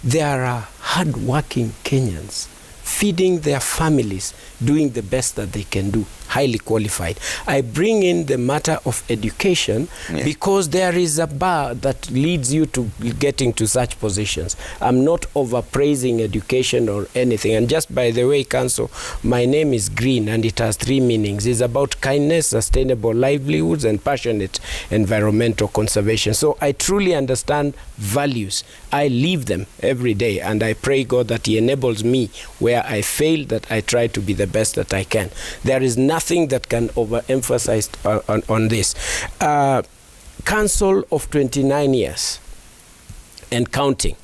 there are hard-working Kenyans feeding their families, doing the best that they can do, highly qualified. I bring in the matter of education because there is a bar that leads you to getting to such positions. I'm not overpraising education or anything. And just by the way, Council, my name is Green and it has 3 meanings. It's about kindness, sustainable livelihoods, and passionate environmental conservation. So I truly understand values. I live them every day, and I pray God that He enables me where I fail, that I try to be the best that I can. There is nothing that can overemphasize on this. Council of 29 years and counting.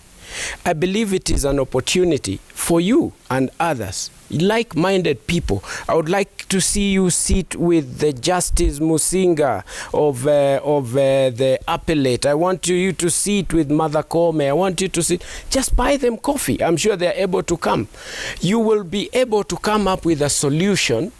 I believe it is an opportunity for you and others, like-minded people. I would like to see you sit with the Justice Musinga of the appellate. I want you to sit with Mother Kome. I want you to sit. Just buy them coffee. I'm sure they're able to come. You will be able to come up with a solution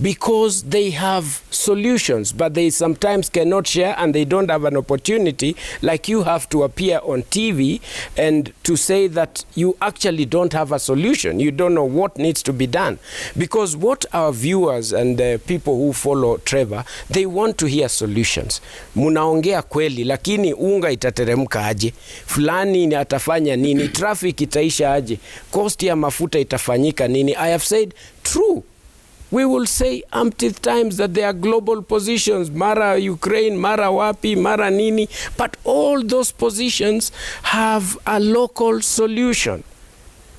because they have solutions, but they sometimes cannot share, and they don't have an opportunity like you have to appear on TV and to say that you actually don't have a solution. You don't know what needs to be done. Because what our viewers and people who follow Trevor, they want to hear solutions. Munaongea kweli, lakini unga itateremka aje? Fulani ni atafanya nini? Traffic itaisha aje? Cost ya mafuta itafanyika nini? I have said, true. We will say umpteenth times that there are global positions, mara Ukraine, mara wapi, mara nini, but all those positions have a local solution.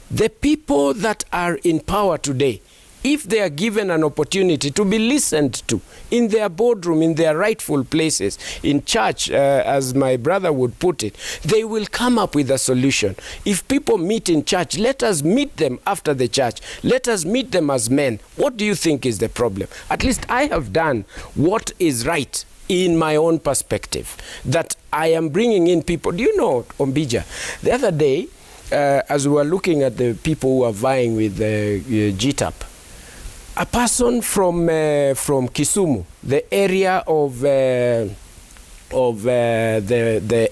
The people that are in power today, if they are given an opportunity to be listened to in their boardroom, in their rightful places, in church, as my brother would put it, they will come up with a solution. If people meet in church, let us meet them after the church. Let us meet them as men. What do you think is the problem? At least I have done what is right in my own perspective, that I am bringing in people. Do you know, Ombija, the other day, as we were looking at the people who are vying with GTAP, a person from Kisumu, the area of the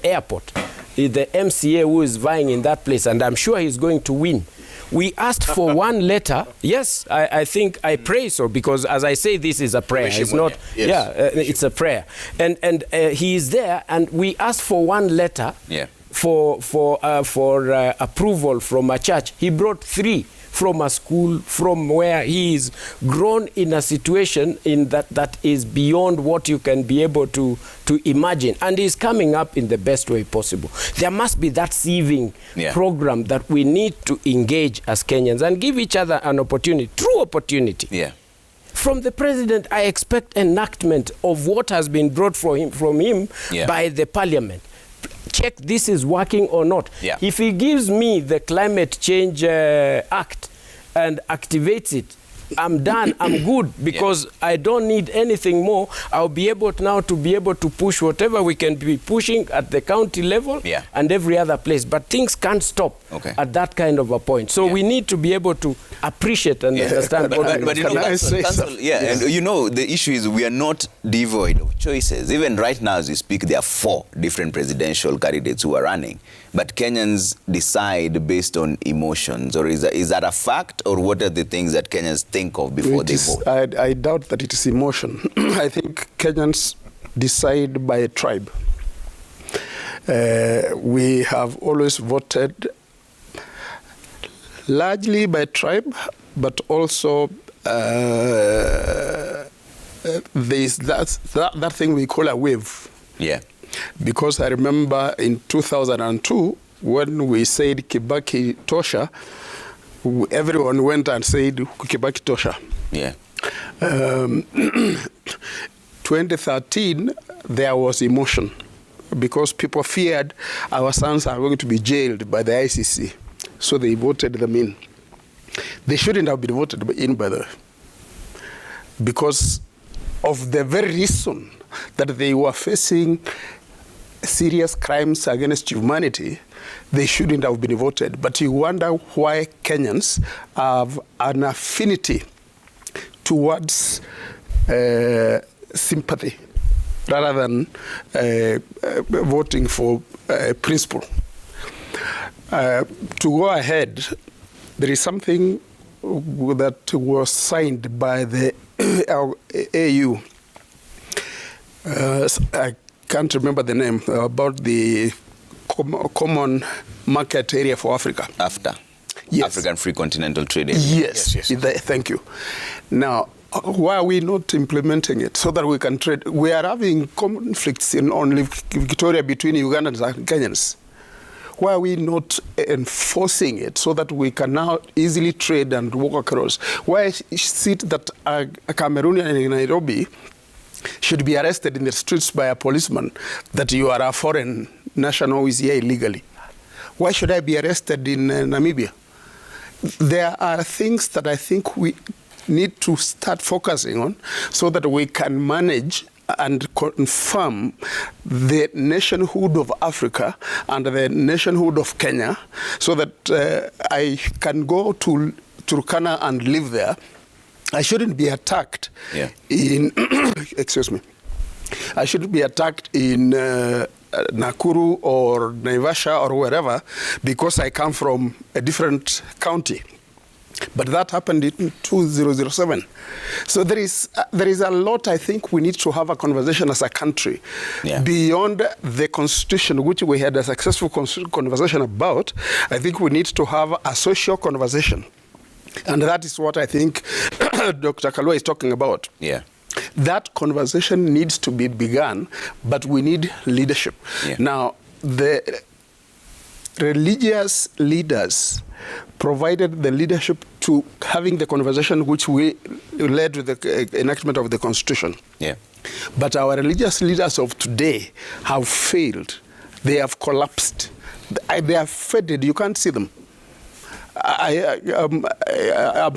airport, the MCA who is vying in that place, and I'm sure he's going to win. We asked for one letter. Yes, I think I pray so, because as I say, this is a prayer. It's not. Yes. It's a prayer, and he is there, and we asked for one letter. Yeah. For approval from a church. He brought 3 from a school, from where he is grown in a situation in that is beyond what you can be able to imagine, and is coming up in the best way possible. There must be that sieving program that we need to engage as Kenyans and give each other an opportunity, true opportunity. Yeah. From the president, I expect enactment of what has been brought from him by the parliament. Check this is working or not. Yeah. If he gives me the climate change act and activates it, I'm done, I'm good, because I don't need anything more. I'll be able now to be able to push whatever we can be pushing at the county level and every other place. But things can't stop at that kind of a point. So we need to be able to appreciate and understand what but you know, and you know, the issue is we are not devoid of choices. Even right now as we speak, there are 4 different presidential candidates who are running. But Kenyans decide based on emotions, or is that a fact, or what are the things that Kenyans think of before they vote? I doubt that it is emotion. I think Kenyans decide by a tribe. We have always voted largely by tribe, but also there is that thing we call a wave. Yeah. Because I remember in 2002, when we said Kibaki Tosha, everyone went and said Kibaki Tosha. Yeah. 2013, there was emotion because people feared our sons are going to be jailed by the EACC. So they voted them in. They shouldn't have been voted in, by the way, because of the very reason that they were facing serious crimes against humanity. They shouldn't have been voted. But you wonder why Kenyans have an affinity towards sympathy rather than voting for principle. To go ahead, there is something that was signed by the AU. I can't remember the name, about the common market area for Africa. AfTA. Yes. African Free Continental Trade Area. Yes. Thank you. Now, why are we not implementing it so that we can trade? We are having conflicts in only Victoria between Ugandans and Kenyans. Why are we not enforcing it so that we can now easily trade and walk across? Why is it that a Cameroonian in Nairobi should be arrested in the streets by a policeman that you are a foreign national who is here illegally? Why should I be arrested in Namibia? There are things that I think we need to start focusing on so that we can manage and confirm the nationhood of Africa and the nationhood of Kenya, so that I can go to Turkana and live there I shouldn't be attacked in, excuse me, I shouldn't be attacked in Nakuru or Naivasha or wherever because I come from a different county. But that happened in 2007. So there is a lot I think we need to have a conversation as a country beyond the constitution, which we had a successful conversation about. I think we need to have a social conversation. And that is what I think Dr. Karua is talking about. Yeah. That conversation needs to be begun, but we need leadership. Yeah. Now, the religious leaders provided the leadership to having the conversation which we led with the enactment of the Constitution. Yeah. But our religious leaders of today have failed. They have collapsed. They are faded. You can't see them. I'm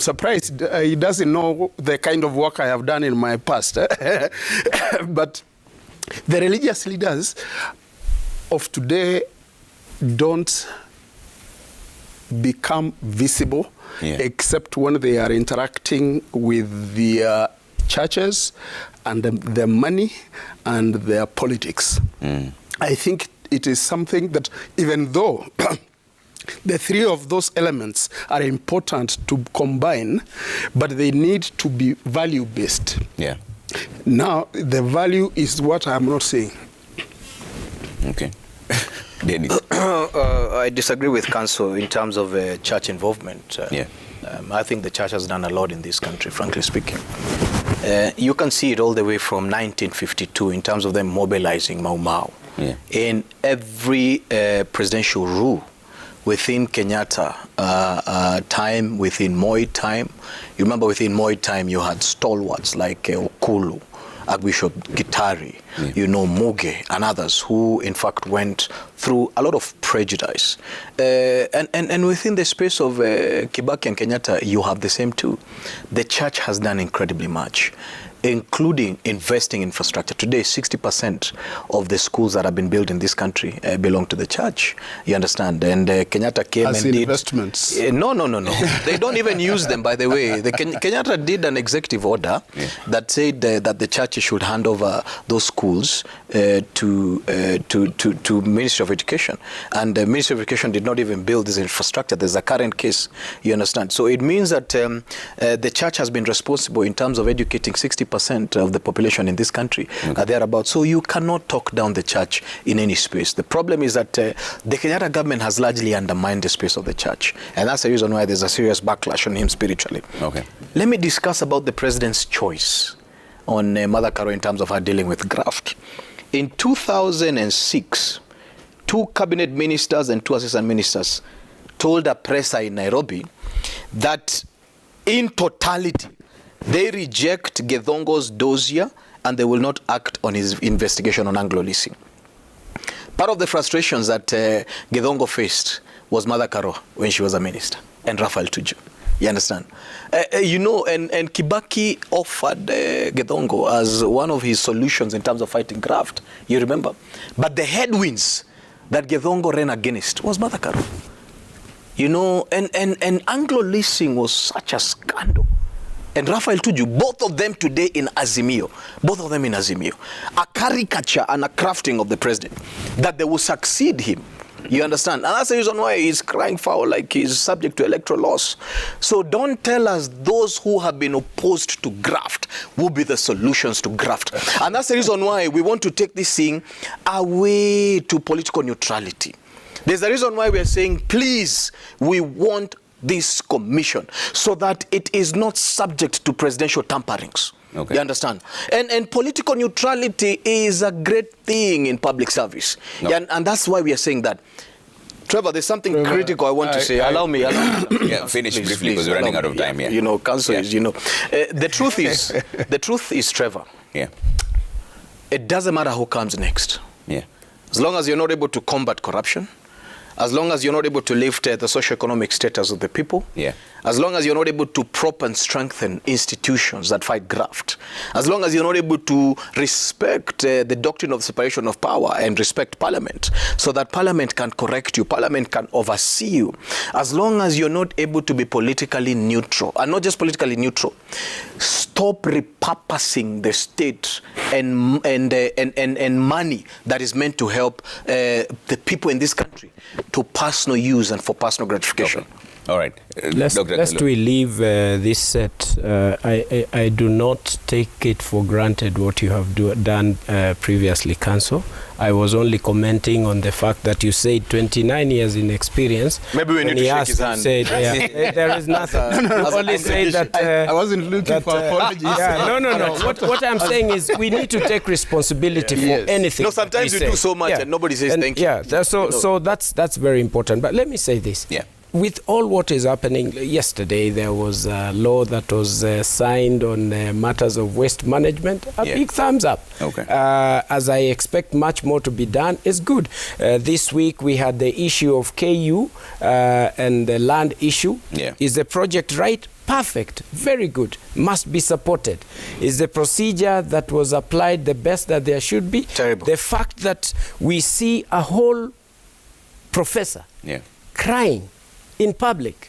surprised he doesn't know the kind of work I have done in my past. But the religious leaders of today don't become visible except when they are interacting with the churches and their money and their politics. I think it is something that even though the three of those elements are important to combine, but they need to be value-based. Yeah. Now, the value is what I'm not saying. Okay. Dennis. I disagree with Council in terms of church involvement. I think the church has done a lot in this country, frankly speaking. You can see it all the way from 1952 in terms of them mobilizing Mau Mau. In every presidential rule within Kenyatta time, within Moi time. You remember within Moi time you had stalwarts like Okulu, Archbishop Gitari, Muge and others who in fact went through a lot of prejudice. And within the space of Kibaki and Kenyatta, you have the same too. The church has done incredibly much, including investing in infrastructure. Today, 60% of the schools that have been built in this country belong to the church. You understand? And Kenyatta came as and did investments. No. They don't even use them, by the way. Kenyatta did an executive order that said that the church should hand over those schools to Ministry of Education. And the Ministry of Education did not even build this infrastructure. There's a current case. You understand? So it means that the church has been responsible in terms of educating 60% of the population in this country thereabouts. So you cannot talk down the church in any space. The problem is that the Kenyatta government has largely undermined the space of the church. And that's the reason why there's a serious backlash on him spiritually. Okay. Let me discuss about the president's choice on Mother Karua in terms of her dealing with graft. In 2006, 2 cabinet ministers and 2 assistant ministers told a presser in Nairobi that in totality, they reject Githongo's dossier and they will not act on his investigation on Anglo leasing. Part of the frustrations that Githongo faced was Mother Karua when she was a minister and Raphael Tuju. You understand? And Kibaki offered Githongo as one of his solutions in terms of fighting graft. You remember? But the headwinds that Githongo ran against was Mother Karua. And Anglo leasing was such a scandal. And Raphael Tuju, both of them today in Azimio, a caricature and a crafting of the president, that they will succeed him. You understand? And that's the reason why he's crying foul, like he's subject to electoral loss. So don't tell us those who have been opposed to graft will be the solutions to graft. And that's the reason why we want to take this thing away to political neutrality. There's a reason why we are saying, please, we want this commission so that it is not subject to presidential tamperings. Okay. You understand? And political neutrality is a great thing in public service. No. And that's why we are saying that. Trevor, there's something critical I want to say. Allow me. Finish please, briefly because we're running out of time. Council is, the truth is, Trevor. It doesn't matter who comes next. As long as you're not able to combat corruption, as long as you're not able to lift the socio-economic status of the people, Yeah. as long as you're not able to prop and strengthen institutions that fight graft, as long as you're not able to respect the doctrine of separation of power and respect parliament so that parliament can correct you, parliament can oversee you, as long as you're not able to be politically neutral, and not just politically neutral, stop repurposing the state and money that is meant to help the people in this country to personal use and for personal gratification. Okay. All right. Lest we leave this set, I do not take it for granted what you have done previously, Council. I was only commenting on the fact that you said 29 years in experience. Maybe we need to shake his hand. Said, there is nothing. You only said that... I wasn't looking for apologies. No. What I'm saying is we need to take responsibility for anything. No, sometimes we do so much and nobody says thank you. Yeah, so that's very important. But let me say this. Yeah. With all what is happening, yesterday there was a law that was signed on matters of waste management. A big thumbs up. Okay. As I expect much more to be done, is good. This week we had the issue of KU and the land issue. Yeah. Is the project right? Perfect. Very good. Must be supported. Is the procedure that was applied the best that there should be? Terrible. The fact that we see a whole professor crying in public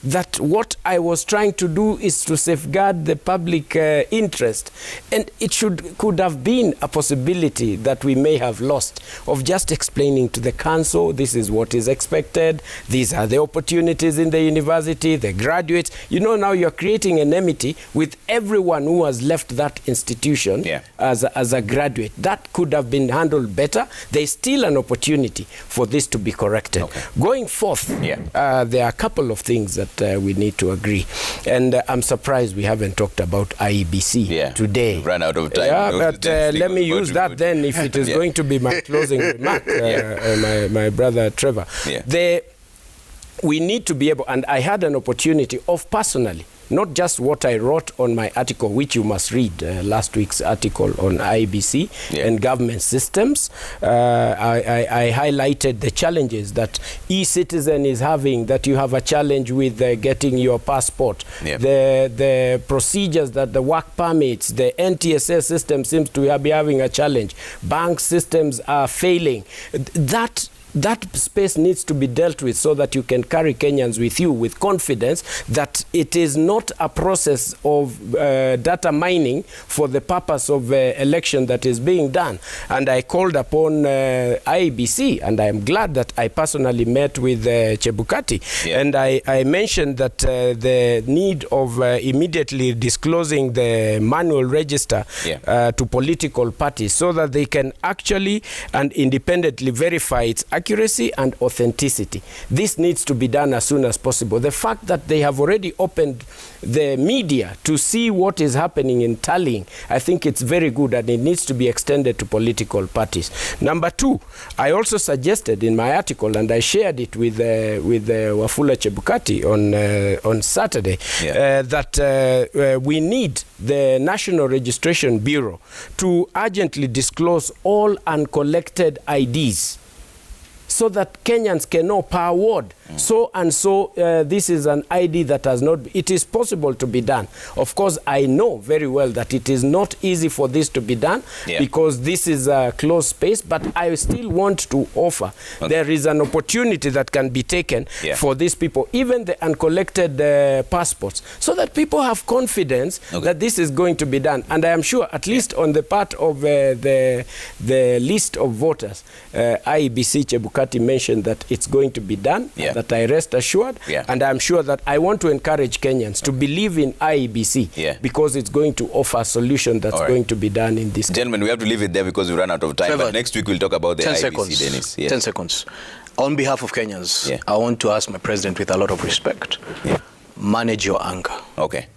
that what I was trying to do is to safeguard the public interest, and it could have been a possibility that we may have lost of just explaining to the council, this is what is expected, these are the opportunities in the university, the graduates. You know, now you're creating enmity with everyone who has left that institution as a graduate. That could have been handled better. There's still an opportunity for this to be corrected. Going forth, there are a couple of things that we need to agree. And I'm surprised we haven't talked about IEBC today. We've run out of time. But let me use that then if it is going to be my closing remark, my brother Trevor. We need to be able, and I had an opportunity of personally, not just what I wrote on my article, which you must read, last week's article on IBC and government systems. I highlighted the challenges that e-citizen is having, that you have a challenge with getting your passport, the procedures that the work permits, the NTSS system seems to be having a challenge. Bank systems are failing. That space needs to be dealt with so that you can carry Kenyans with you with confidence that it is not a process of data mining for the purpose of election that is being done. And I called upon IEBC, and I am glad that I personally met with Chebukati. And I mentioned that the need of immediately disclosing the manual register to political parties so that they can actually and independently verify its accuracy and authenticity. This needs to be done as soon as possible. The fact that they have already opened the media to see what is happening in tallying, I think it's very good, and it needs to be extended to political parties. Number two, I also suggested in my article, and I shared it with Wafula Chebukati on Saturday, that we need the National Registration Bureau to urgently disclose all uncollected IDs, so that Kenyans can know per ward. So and so, this is an ID that has not... It is possible to be done. Of course, I know very well that it is not easy for this to be done because this is a closed space, but I still want to offer. There is an opportunity that can be taken for these people, even the uncollected passports, so that people have confidence that this is going to be done. And I am sure, at least on the part of the list of voters, IEBC Chebukati mentioned that it's going to be done, that I rest assured, and I'm sure that I want to encourage Kenyans to believe in IEBC because it's going to offer a solution that's going to be done in this. Gentlemen, we have to leave it there because we run out of time. Trevor, but next week we'll talk about the 10 IEBC, seconds. Dennis. 10 seconds. On behalf of Kenyans, I want to ask my president with a lot of respect, manage your anger.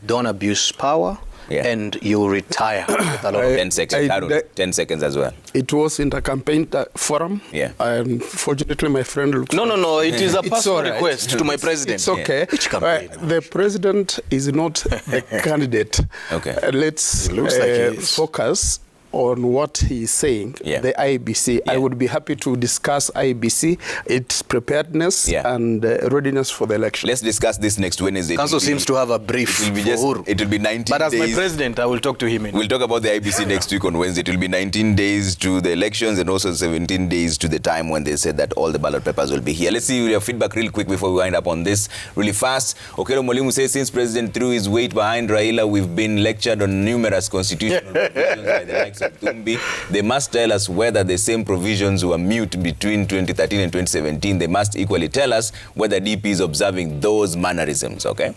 Don't abuse power. And you retire with a lot of 10 seconds. 10 seconds as well. It was in the campaign forum. Unfortunately, my friend looks... No. It is a personal request to my president. It's okay. Which campaign? The president is not the candidate. Okay. Let's focus on what he is saying, the IEBC. I would be happy to discuss IEBC, its preparedness and readiness for the election. Let's discuss this next Wednesday. Council seems to have a brief. It will be 19 days. But as my president, I will talk to him. We'll talk about the IEBC next week on Wednesday. It will be 19 days to the elections and also 17 days to the time when they said that all the ballot papers will be here. Let's see your feedback real quick before we wind up on this really fast. Okelo Mwalimu says, since President threw his weight behind Raila, we've been lectured on numerous constitutional provisions by the likes of Tumbi. They must tell us whether the same provisions were mute between 2013 and 2017. They must equally tell us whether DP is observing those mannerisms, okay?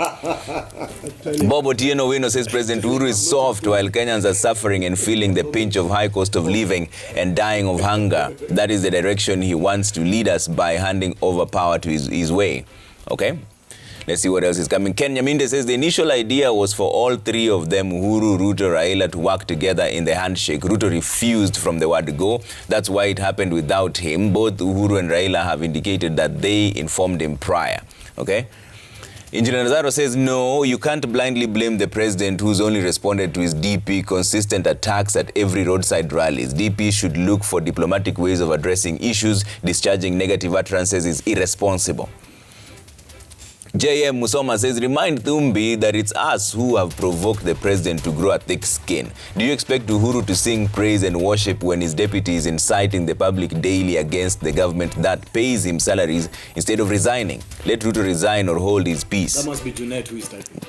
Bobo Tieno Wino says President Uhuru is soft while Kenyans are suffering and feeling the pinch of high cost of living and dying of hunger. That is the direction he wants to lead us by handing over power to his way, okay? Let's see what else is coming. Ken Nyamira says the initial idea was for all three of them, Uhuru, Ruto, Raila, to work together in the handshake. Ruto refused from the word go. That's why it happened without him. Both Uhuru and Raila have indicated that they informed him prior. Okay? Engineer Nazaro says, no, you can't blindly blame the president who's only responded to his DP consistent attacks at every roadside rallies. DP should look for diplomatic ways of addressing issues. Discharging negative utterances is irresponsible. J.M. Musoma says, remind Thumbi that it's us who have provoked the president to grow a thick skin. Do you expect Uhuru to sing praise and worship when his deputy is inciting the public daily against the government that pays him salaries instead of resigning? Let Ruto resign or hold his peace. That must be Junet who is typing.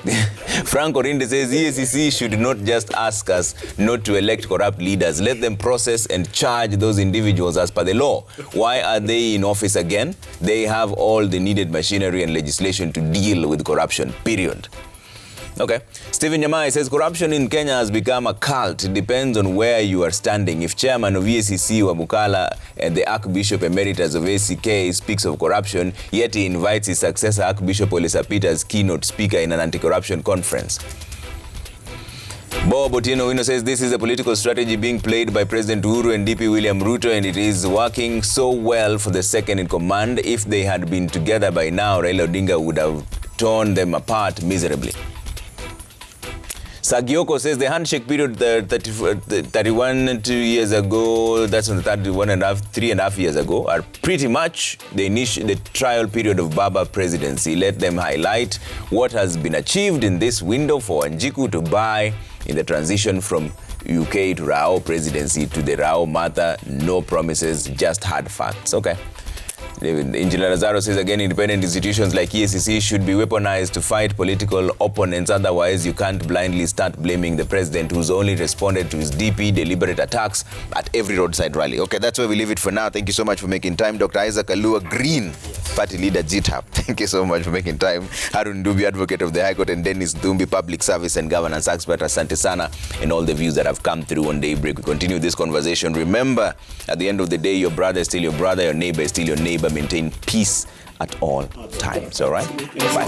Frank Orinde says, EACC should not just ask us not to elect corrupt leaders. Let them process and charge those individuals as per the law. Why are they in office again? They have all the needed machinery and legislation to deal with corruption, period. Okay. Stephen Nyamai says corruption in Kenya has become a cult. It depends on where you are standing. If chairman of EACC Wabukala and the Archbishop Emeritus of ACK speaks of corruption, yet he invites his successor Archbishop Olisapita as keynote speaker in an anti-corruption conference. Bob Otieno Wino says this is a political strategy being played by President Uhuru and DP William Ruto, and it is working so well for the second in command. If they had been together by now, Raila Odinga would have torn them apart miserably. Sagioko says the handshake period 31 2 years ago, that's on the 3.5 years ago, are pretty much the trial period of Baba presidency. Let them highlight what has been achieved in this window for Njiku to buy in the transition from UK to Rao presidency to the Rao Mata. No promises, just hard facts. Okay. Engineer Lazaro says again, independent institutions like EACC should be weaponized to fight political opponents. Otherwise, you can't blindly start blaming the president who's only responded to his DP deliberate attacks at every roadside rally. Okay, that's where we leave it for now. Thank you so much for making time. Dr. Isaac Alua Green, party leader, GTAP. Thank you so much for making time. Harun Dubi, advocate of the High Court, and Dennis Thumbi, public service and governance expert. Asante sana, and all the views that have come through on Daybreak. We continue this conversation. Remember, at the end of the day, your brother is still your brother, your neighbor is still your neighbor. Maintain peace at all times. All right? Bye.